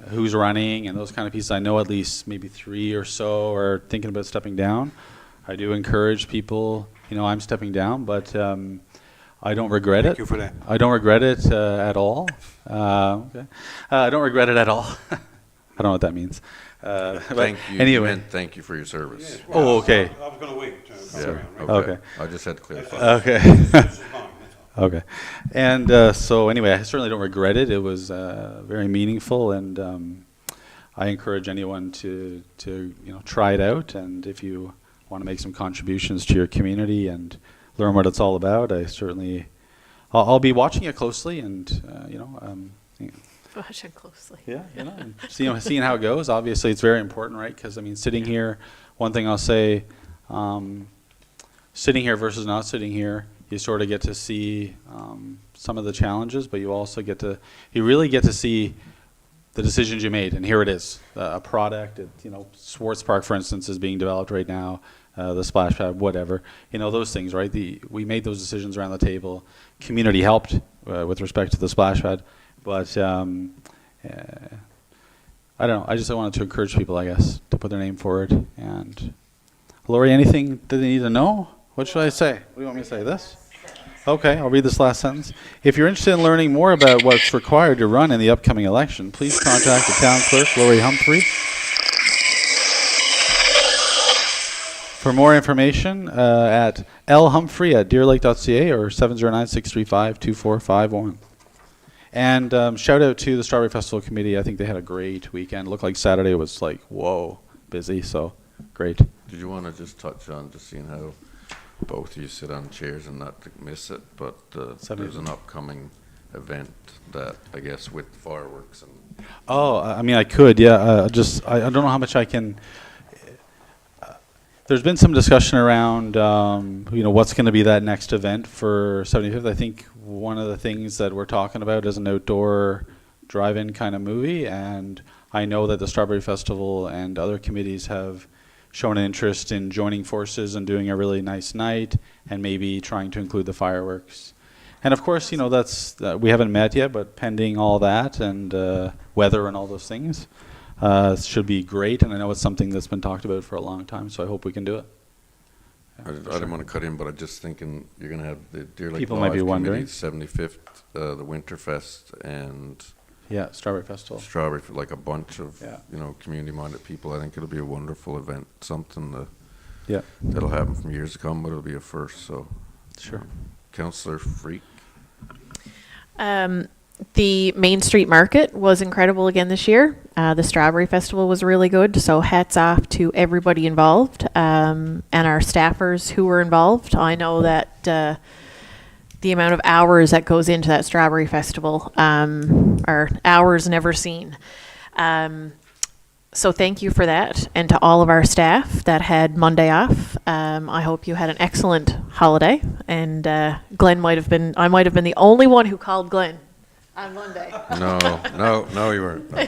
who's running and those kind of pieces. I know at least maybe 3 or so are thinking about stepping down. I do encourage people, you know, I'm stepping down, but I don't regret it. Thank you for that. I don't regret it at all. Okay. I don't regret it at all. I don't know what that means. But Thank you. Anyway. You meant thank you for your service. Oh, okay. I was gonna wait. Yeah, Okay. I just had to clarify. Okay. This is fine, that's all. Okay. And so anyway, I certainly don't regret it. It was very meaningful, and I encourage anyone to you know, try it out. And if you want to make some contributions to your community and learn what it's all about, I certainly, I'll be watching it closely, and you know, Watch it closely. yeah, you know, and seeing how it goes. Obviously, it's very important, right? Because I mean, sitting here, one thing I'll say, sitting here versus not sitting here, you sort of get to see some of the challenges, but you also you really get to see the decisions you made. And here it is, a product. You know, Swartz Park, for instance, is being developed right now. The splash pad, whatever, you know, those things, right? We made those decisions around the table. Community helped with respect to the splash pad. But I don't know. I just wanted to encourage people, I guess, to put their name forward. And Lori, anything that they need to know? What should I say? What do you want me to say? This? Okay, I'll read this last sentence. If you're interested in learning more about what's required to run in the upcoming election, please contact the town clerk, Lori Humphrey. For more information, at lhumphrey@deerlake.ca or 709-635-2451. And shout out to the Strawberry Festival Committee. I think they had a great weekend. Looked like Saturday was like, whoa, busy, so great. Did you want to just touch on just seeing how both of you sit on chairs and not to miss it, but there's an upcoming event that I guess with fireworks and. Oh, I mean, I could, yeah. I don't know how much I can. There's been some discussion around, you know, what's going to be that next event for 75th. I think one of the things that we're talking about is an outdoor drive-in kind of movie, and I know that the Strawberry Festival and other committees have shown an interest in joining forces and doing a really nice night, and maybe trying to include the fireworks. And of course, you know, that's we haven't met yet, but pending all that and weather and all those things. Should be great, and I know it's something that's been talked about for a long time, so I hope we can do it. I didn't want to cut in, but I'm just thinking you're going to have the Deer Lake People might be Lodge wondering. Committee, 75th, the Winterfest, and Yeah, Strawberry Festival. Strawberry, for like a bunch of, Yeah. you know, community-minded people. I think it'll be a wonderful event, something Yeah, that'll happen from years to come, but it'll be a first, so. sure. Councillor Freak. The Main Street Market was incredible again this year. The Strawberry Festival was really good, so hats off to everybody involved and our staffers who were involved. I know that the amount of hours that goes into that Strawberry Festival are hours never seen. So thank you for that, and to all of our staff that had Monday off. I hope you had an excellent holiday, and I might have been the only one who called Glenn on Monday. No, you weren't. No.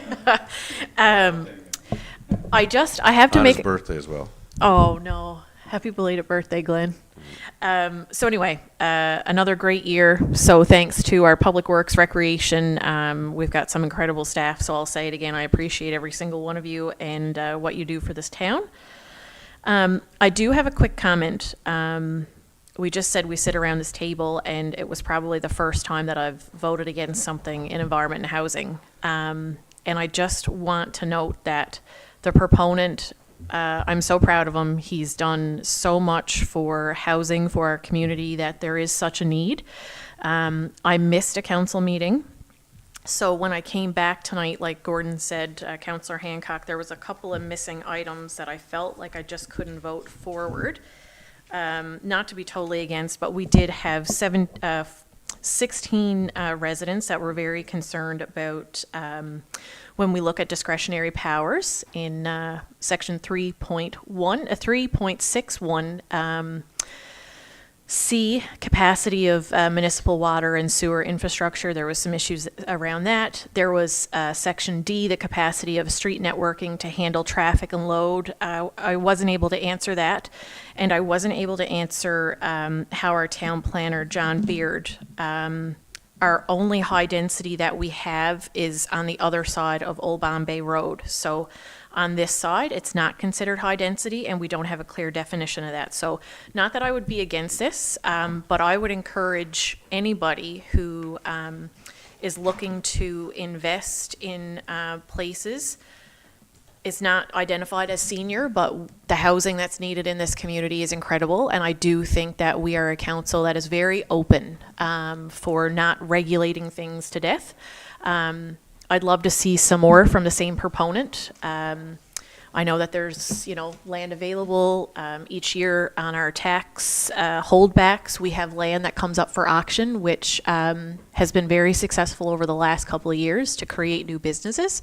I have to On make. his birthday as well. Oh no! Happy belated birthday, Glenn. So anyway, another great year. So thanks to our Public Works, Recreation, we've got some incredible staff. So I'll say it again. I appreciate every single one of you and what you do for this town. I do have a quick comment. We just said we sit around this table, and it was probably the first time that I've voted against something in environment and housing. And I just want to note that the proponent, I'm so proud of him. He's done so much for housing for our community that there is such a need. I missed a council meeting. So when I came back tonight, like Gordon said, Councillor Hancock, there was a couple of missing items that I felt like I just couldn't vote forward. Not to be totally against, but we did have 16 residents that were very concerned about when we look at discretionary powers in section 3.61. C, capacity of municipal water and sewer infrastructure. There was some issues around that. There was section D, the capacity of street networking to handle traffic and load. I wasn't able to answer that. And I wasn't able to answer how our town planner, John Beard, our only high density that we have is on the other side of Old Bombay Road. So on this side, it's not considered high density, and we don't have a clear definition of that. So not that I would be against this, but I would encourage anybody who is looking to invest in places. It's not identified as senior, but the housing that's needed in this community is incredible. And I do think that we are a council that is very open for not regulating things to death. I'd love to see some more from the same proponent. I know that there's, land available each year on our tax holdbacks. We have land that comes up for auction, which has been very successful over the last couple of years to create new businesses.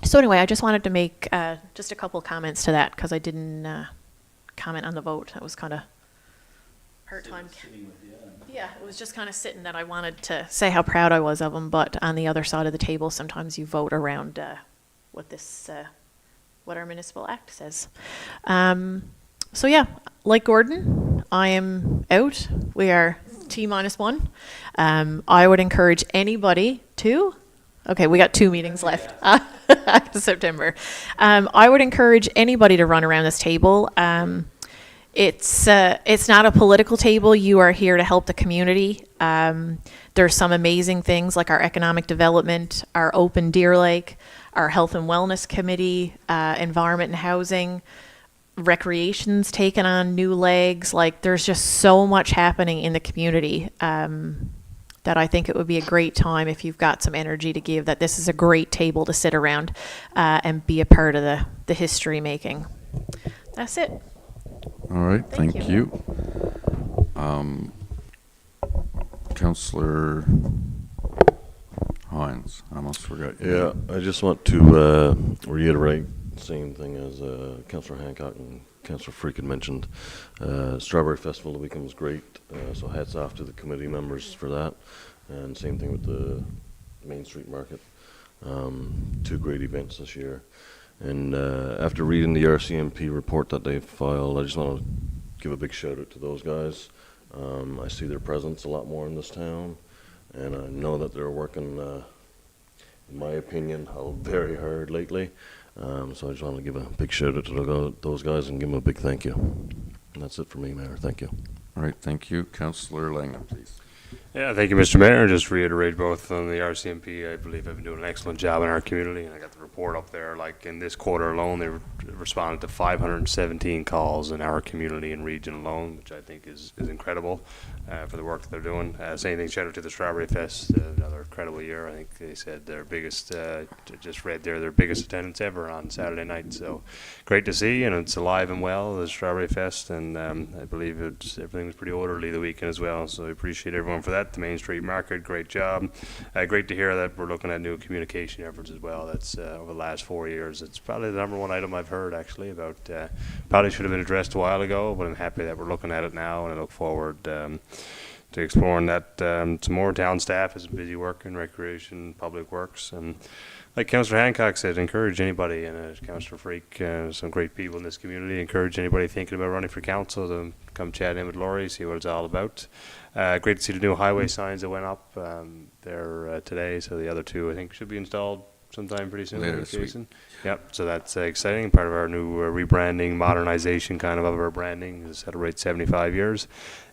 So anyway, I just wanted to make just a couple comments to that because I didn't comment on the vote. That was kind of part time. Yeah, it was just kind of sitting that I wanted to say how proud I was of them, but on the other side of the table, sometimes you vote around what our municipal act says. So yeah, like Gordon, I am out. We are T-1. I would encourage anybody to. Okay, we got 2 meetings left. September. I would encourage anybody to run around this table. It's not a political table. You are here to help the community. There's some amazing things like our economic development, our open Deer Lake, our health and wellness committee, environment and housing, recreation's taken on new legs. Like there's just so much happening in the community that I think it would be a great time if you've got some energy to give, that this is a great table to sit around and be a part of the history making. That's it. All right, Thank thank you. Councillor Hines, I almost forgot you. Yeah, I just want to reiterate the same thing as Councillor Hancock and Councillor Freak had mentioned. Strawberry Festival becomes great, so hats off to the committee members for that. And same thing with the Main Street Market. 2 great events this year. And after reading the RCMP report that they filed, I just want to give a big shout out to those guys. I see their presence a lot more in this town, and I know that they're working, in my opinion, very hard lately. So I just want to give a big shout out to those guys and give them a big thank you. And that's it for me, Mayor. Thank you. All right, thank you. Councillor Langham, please. Yeah, thank you, Mr. Mayor. Just reiterate both on the RCMP. I believe I've been doing an excellent job in our community, and I got the report up there. Like in this quarter alone, they responded to 517 calls in our community and region alone, which I think is incredible for the work that they're doing. Same thing, shout out to the Strawberry Fest, another incredible year. I think they said their biggest, just read there, their biggest attendance ever on Saturday night. So great to see, and it's alive and well, the Strawberry Fest, and I believe everything was pretty orderly the weekend as well. So I appreciate everyone for that. The Main Street Market, great job. Great to hear that we're looking at new communication efforts as well. That's over the last 4 years. It's probably the #1 item I've heard actually about. Probably should have been addressed a while ago, but I'm happy that we're looking at it now, and I look forward to exploring that. Some more town staff is busy working, recreation, public works, and like Councillor Hancock said, encourage anybody, and Councillor Freak, some great people in this community. Encourage anybody thinking about running for council to come chat in with Laurie, see what it's all about. Great to see the new highway signs that went up there today. So the other 2, I think, should be installed sometime pretty soon. Later this week. Jason? Yep. So that's exciting. Part of our new rebranding, modernization kind of our branding to celebrate 75 years.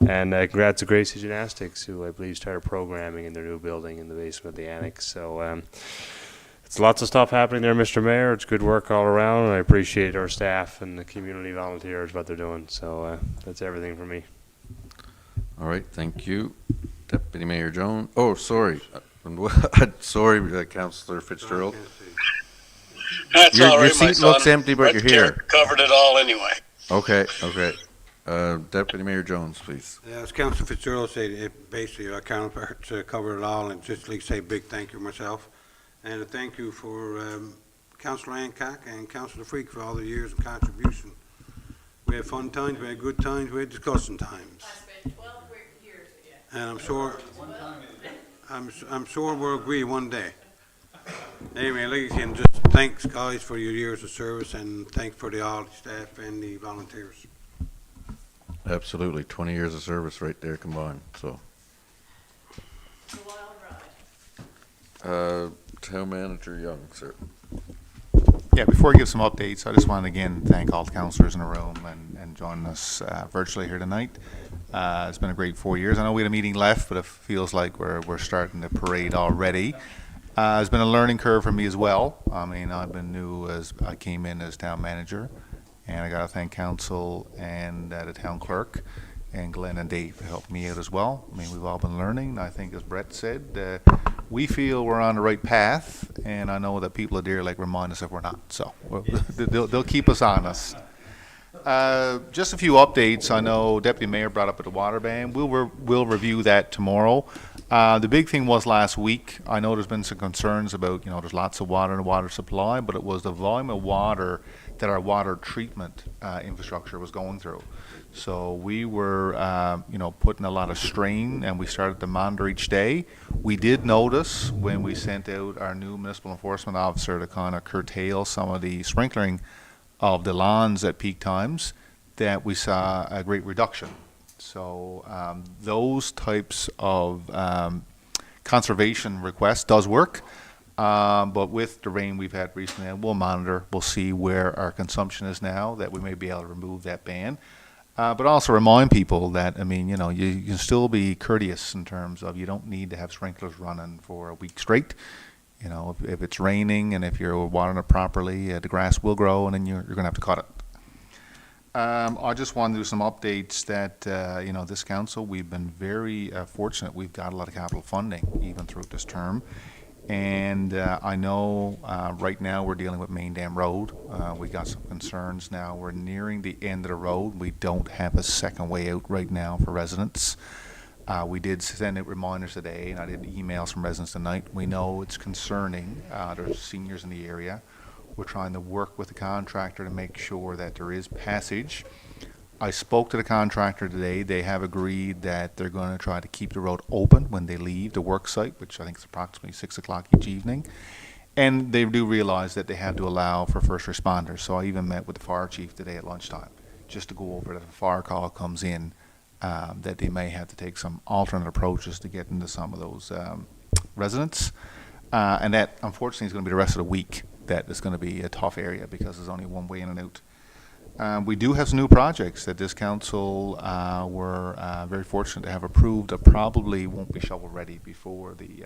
And congrats to Gracie Gymnastics, who I believe started programming in their new building in the basement of the annex. So it's lots of stuff happening there, Mr. Mayor. It's good work all around, and I appreciate our staff and the community volunteers, what they're doing. So that's everything for me. All right, thank you. Deputy Mayor Jones. Oh, sorry. Sorry, Councillor Fitzgerald. That's Your all right, my seat son. looks empty, but Red you're Chair here. covered it all anyway. Okay. Deputy Mayor Jones, please. Yeah, as Councilor Fitzgerald said, basically our counterparts covered it all, and just like say big thank you myself. And a thank you for Councillor Hancock and Councillor Freak for all the years of contribution. We had fun times, we had good times, we had discussing times. I spent 12 great years with you. And I'm sure we'll agree one day. Anyway, like again, just thanks guys for your years of service, and thanks for all the staff and the volunteers. Absolutely, 20 years of service right there combined, so. It's a wild ride. Town Manager Young, sir. Yeah, before I give some updates, I just want to again thank all the councillors in the room and joining us virtually here tonight. It's been a great 4 years. I know we had a meeting left, but it feels like we're starting the parade already. It's been a learning curve for me as well. I mean, I've been new as I came in as town manager, and I got to thank council and the town clerk and Glenn and Dave for helping me out as well. I mean, we've all been learning. I think, as Brett said, we feel we're on the right path, and I know that people at Deer Lake remind us if we're not. So they'll keep us honest. Just a few updates. I know Deputy Mayor brought up at the water ban. We'll review that tomorrow. The big thing was last week. I know there's been some concerns about, there's lots of water in the water supply, but it was the volume of water that our water treatment infrastructure was going through. So we were, putting a lot of strain, and we started to monitor each day. We did notice when we sent out our new municipal enforcement officer to kind of curtail some of the sprinklering of the lawns at peak times, that we saw a great reduction. So those types of conservation requests does work, but with the rain we've had recently, we'll monitor, we'll see where our consumption is now, that we may be able to remove that ban. But also remind people that, you can still be courteous in terms of you don't need to have sprinklers running for a week straight. If it's raining and if you're watering it properly, the grass will grow, and then you're going to have to cut it. I just want to do some updates that, this council, we've been very fortunate. We've got a lot of capital funding even through this term. And I know right now we're dealing with Main Dam Road. We got some concerns now. We're nearing the end of the road. We don't have a second way out right now for residents. We did send out reminders today, and I did emails from residents tonight. We know it's concerning. There's seniors in the area. We're trying to work with the contractor to make sure that there is passage. I spoke to the contractor today. They have agreed that they're going to try to keep the road open when they leave the work site, which I think is approximately 6 o'clock each evening. And they do realize that they have to allow for first responders. So I even met with the fire chief today at lunchtime, just to go over that if a fire call comes in, that they may have to take some alternate approaches to get into some of those residents. And that, unfortunately, is going to be the rest of the week. That is going to be a tough area because there's only one way in and out. We do have some new projects that this council were very fortunate to have approved that probably won't be shovel ready before the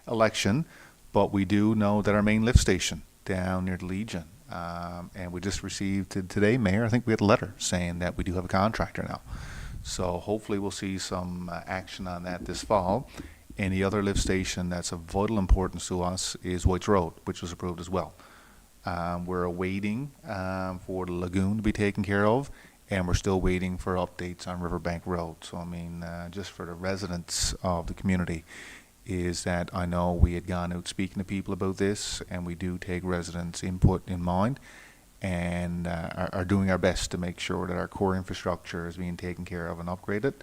election, but we do know that our main lift station down near the Legion, and we just received today, Mayor, I think we had a letter saying that we do have a contractor now. So hopefully we'll see some action on that this fall. And the other lift station that's of vital importance to us is White's Road, which was approved as well. We're awaiting for the lagoon to be taken care of, and we're still waiting for updates on Riverbank Road. So, just for the residents of the community, is that I know we had gone out speaking to people about this, and we do take residents' input in mind, and are doing our best to make sure that our core infrastructure is being taken care of and upgraded.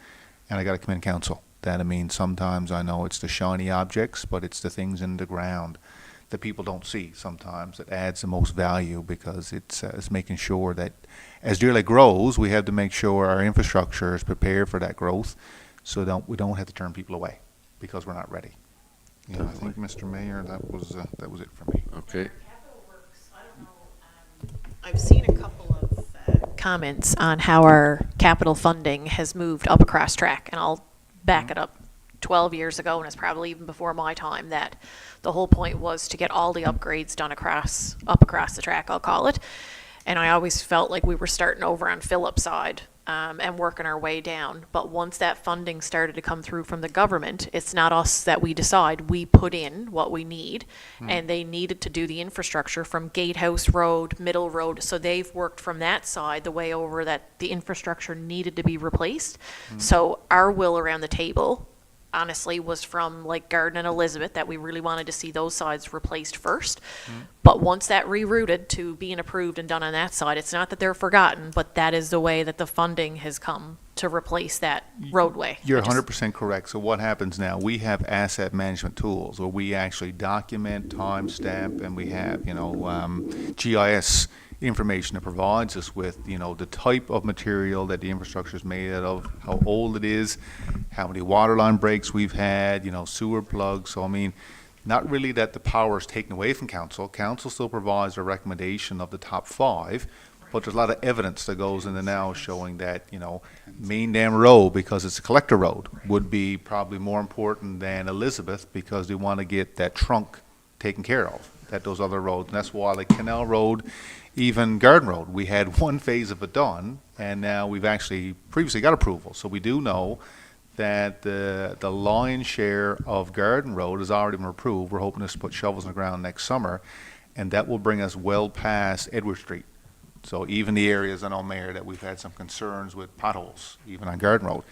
And I got to commend council. That sometimes I know it's the shiny objects, but it's the things in the ground that people don't see sometimes that adds the most value, because it's making sure that as Deer Lake grows, we have to make sure our infrastructure is prepared for that growth, so we don't have to turn people away because we're not ready. I think, Mr. Mayor, that was it for me. Okay. Capital Works, I don't know, I've seen a couple of comments on how our capital funding has moved up across track, and I'll back it up 12 years ago, and it's probably even before my time, that the whole point was to get all the upgrades done up across the track, I'll call it. And I always felt like we were starting over on Phillip's side and working our way down. But once that funding started to come through from the government, it's not us that we decide. We put in what we need, and they needed to do the infrastructure from Gatehouse Road, Middle Road. So they've worked from that side the way over that the infrastructure needed to be replaced. So our will around the table, honestly, was from like Garden and Elizabeth, that we really wanted to see those sides replaced first. But once that rerouted to being approved and done on that side, it's not that they're forgotten, but that is the way that the funding has come to replace that roadway. You're I just- 100% correct. So what happens now, we have asset management tools where we actually document, timestamp, and we have, GIS information that provides us with, the type of material that the infrastructure is made out of, how old it is, how many water line breaks we've had, sewer plugs. So, I mean, not really that the power is taken away from council. Council still provides a recommendation of the top 5, but there's a lot of evidence that goes into now showing that, Main Dam Road, because it's a collector road, would be probably more important than Elizabeth because they want to get that trunk taken care of, that those other roads. And that's why, like Canal Road, even Garden Road, we had one phase of it done, and now we've actually previously got approval. So we do know that the lion's share of Garden Road has already been approved. We're hoping to put shovels in the ground next summer, and that will bring us well past Edward Street. So even the areas, I know, Mayor, that we've had some concerns with potholes, even on Garden Road,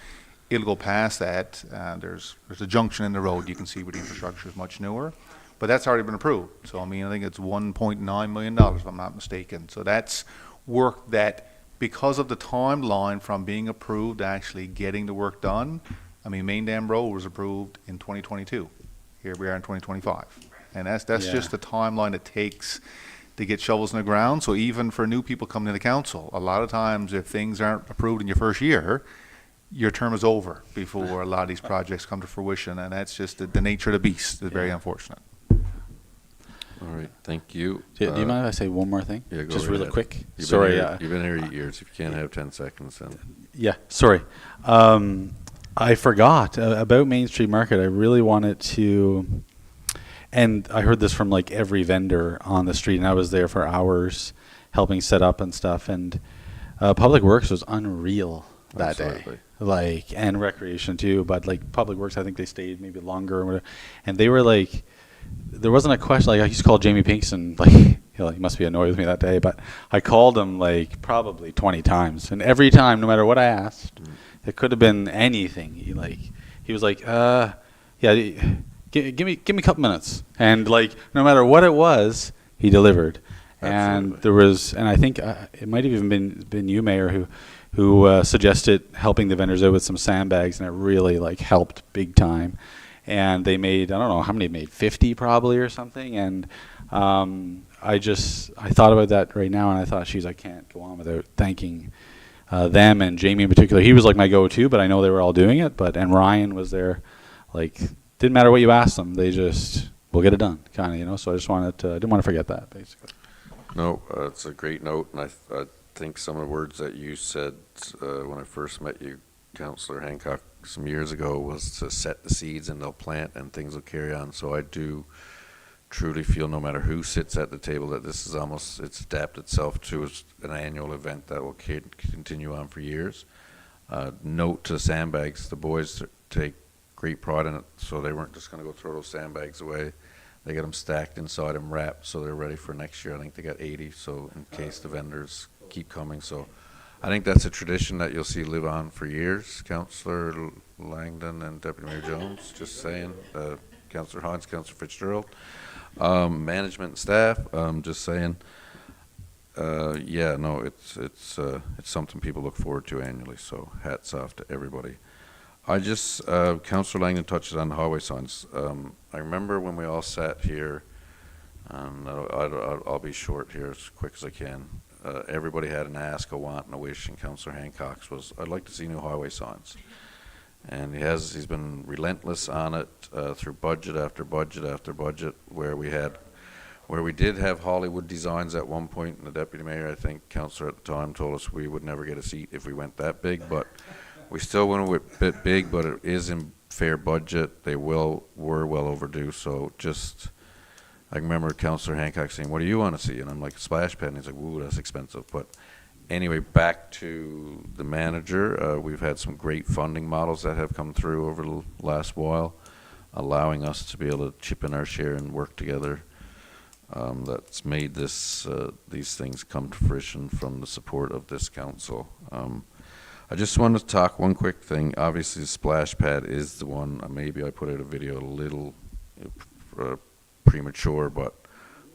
it'll go past that. There's a junction in the road you can see where the infrastructure is much newer, but that's already been approved. So, I mean, I think it's $1.9 million, if I'm not mistaken. So that's work that, because of the timeline from being approved to actually getting the work done, I mean, Main Dam Road was approved in 2022. Here we are in 2025. And that's just the timeline it takes to get shovels in the ground. So even for new people coming into council, a lot of times if things aren't approved in your first year, your term is over before a lot of these projects come to fruition. And that's just the nature of the beast. It's very unfortunate. All right, thank you. Do you mind if I say one more thing? Yeah, go Just right really ahead. quick. You've Sorry. You've been here 8 years. If you can't have 10 seconds, then. Yeah, sorry. I forgot about Main Street Market. I really wanted to, and I heard this from like every vendor on the street, and I was there for hours helping set up and stuff. And Public Works was unreal that Absolutely. day, like, and Recreation too. But like Public Works, I think they stayed maybe longer, or whatever. And they were like, there wasn't a question. Like I used to call Jamie Pinkston, like he must be annoyed with me that day, but I called him like probably 20 times, and every time, no matter what I asked, it could have been anything. He was like, yeah, give me a couple minutes, and like no matter what it was, he delivered. Absolutely. And there was, and I think it might have even been you, Mayor, who suggested helping the vendors out with some sandbags, and it really like helped big time. And they made, I don't know how many made, 50 probably or something. And I thought about that right now, and I thought, geez, I can't go on without thanking them, and Jamie in particular. He was like my go-to, but I know they were all doing it. And Ryan was there, like, didn't matter what you asked them, they just, we'll get it done, kind of, So I just didn't want to forget that, basically. No, it's a great note, and I think some of the words that you said when I first met you, Councillor Hancock, some years ago, was to set the seeds and they'll plant and things will carry on. So I do truly feel, no matter who sits at the table, that this is it's adapted itself to an annual event that will continue on for years. Note to sandbags, the boys take great pride in it, so they weren't just going to go throw those sandbags away. They got them stacked inside and wrapped, so they're ready for next year. I think they got 80, so in case the vendors keep coming. So I think that's a tradition that you'll see live on for years. Councillor Langdon and Deputy Mayor Jones, just saying. Councillor Hines, Councillor Fitzgerald. Management and staff, just saying. Yeah, no, it's something people look forward to annually, so hats off to everybody. Councillor Langdon touches on the highway signs. I remember when we all sat here, and I'll be short here as quick as I can. Everybody had an ask, a want, and a wish, and Councillor Hancock's was, I'd like to see new highway signs. And he's been relentless on it through budget after budget after budget, where we did have Hollywood designs at one point, and the deputy mayor, I think, councillor at the time, told us we would never get a seat if we went that big, but we still went a bit big, but it is in fair budget. They were well overdue, so I remember Councillor Hancock saying, what do you want to see? And I'm like, splash pad. And he's like, ooh, that's expensive. But Anyway, back to the manager. We've had some great funding models that have come through over the last while, allowing us to be able to chip in our share and work together. That's made these things come to fruition from the support of this council. I just wanted to talk one quick thing. Obviously, the splash pad is the one. Maybe I put out a video a little premature, but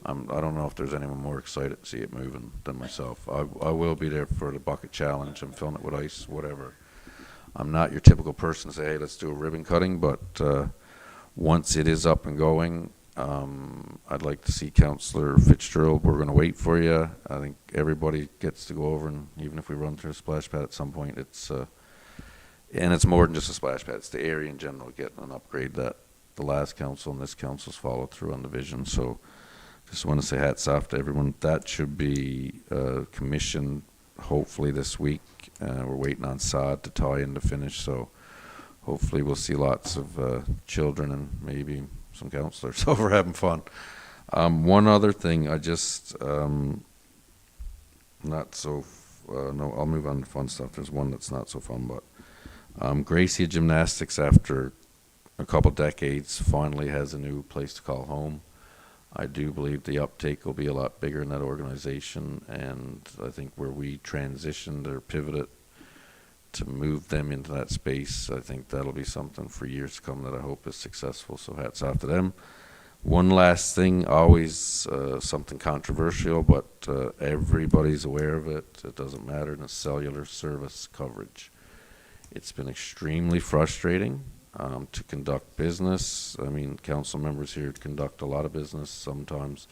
I don't know if there's anyone more excited to see it moving than myself. I will be there for the bucket challenge. I'm filling it with ice, whatever. I'm not your typical person to say, hey, let's do a ribbon cutting, but once it is up and going, I'd like to see Councillor Fitzgerald. We're going to wait for you. I think everybody gets to go over, and even if we run through a splash pad at some point, it's and it's more than just a splash pad. It's the area in general getting an upgrade that the last council and this council's followed through on the vision. So just want to say hats off to everyone. That should be commissioned hopefully this week. We're waiting on sod to tie in to finish, so hopefully we'll see lots of children and maybe some councillors over having fun. One other thing, I just no, I'll move on to fun stuff. There's one that's not so fun, but Gracie Gymnastics, after a couple decades, finally has a new place to call home. I do believe the uptake will be a lot bigger in that organization, and I think where we transitioned or pivoted to move them into that space, I think that'll be something for years to come that I hope is successful. So hats off to them. One last thing, always something controversial, but everybody's aware of it. It doesn't matter in the cellular service coverage. It's been extremely frustrating to conduct business. I mean, council members here conduct a lot of business sometimes,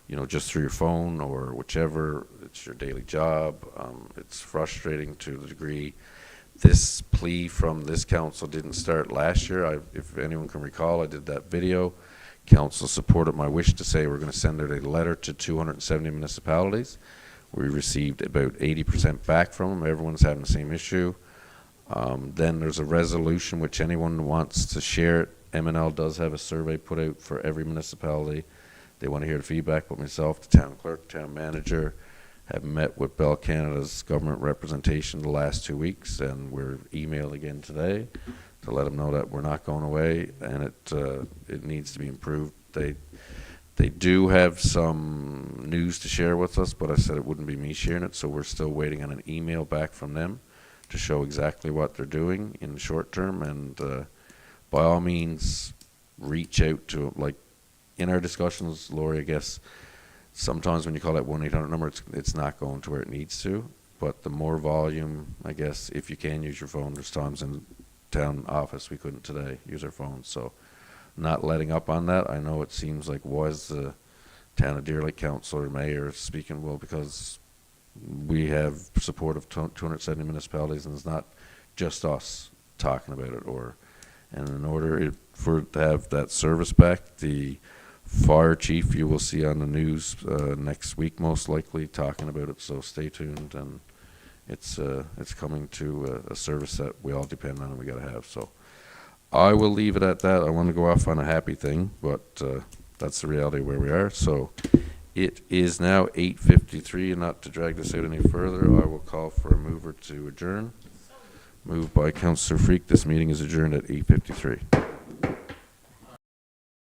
you know, just through your phone or whichever. It's your daily job. It's frustrating to the degree. This plea from this council didn't start last year. If anyone can recall, I did that video. Council supported my wish to say we're going to send out a letter to 270 municipalities. We received about 80% back from them. Everyone's having the same issue. Then there's a resolution which anyone wants to share it. M&L does have a survey put out for every municipality. They want to hear the feedback. But myself, the town clerk, town manager, have met with Bell Canada's government representation the last 2 weeks, and we're emailed again today to let them know that we're not going away, and it needs to be improved. They do have some news to share with us, but I said it wouldn't be me sharing it, so we're still waiting on an email back from them to show exactly what they're doing in the short term. And by all means, reach out to, like, in our discussions, Lori, I guess, sometimes when you call that 1-800 number, it's not going to where it needs to. But the more volume, I guess, if you can use your phone, there's times in town office we couldn't today use our phones. So not letting up on that. I know it seems like was the town of Deer Lake council or mayor speaking, well, because we have support of 270 municipalities, and it's not just us talking about it. And in order for it to have that service back, the fire chief you will see on the news next week most likely talking about it, so stay tuned. And it's coming to a service that we all depend on and we got to have. So I will leave it at that. I want to go off on a happy thing, but that's the reality where we are. So it is now 8:53, and not to drag this out any further, I will call for a mover to adjourn. Moved by Councillor Freak. This meeting is adjourned at 8:53.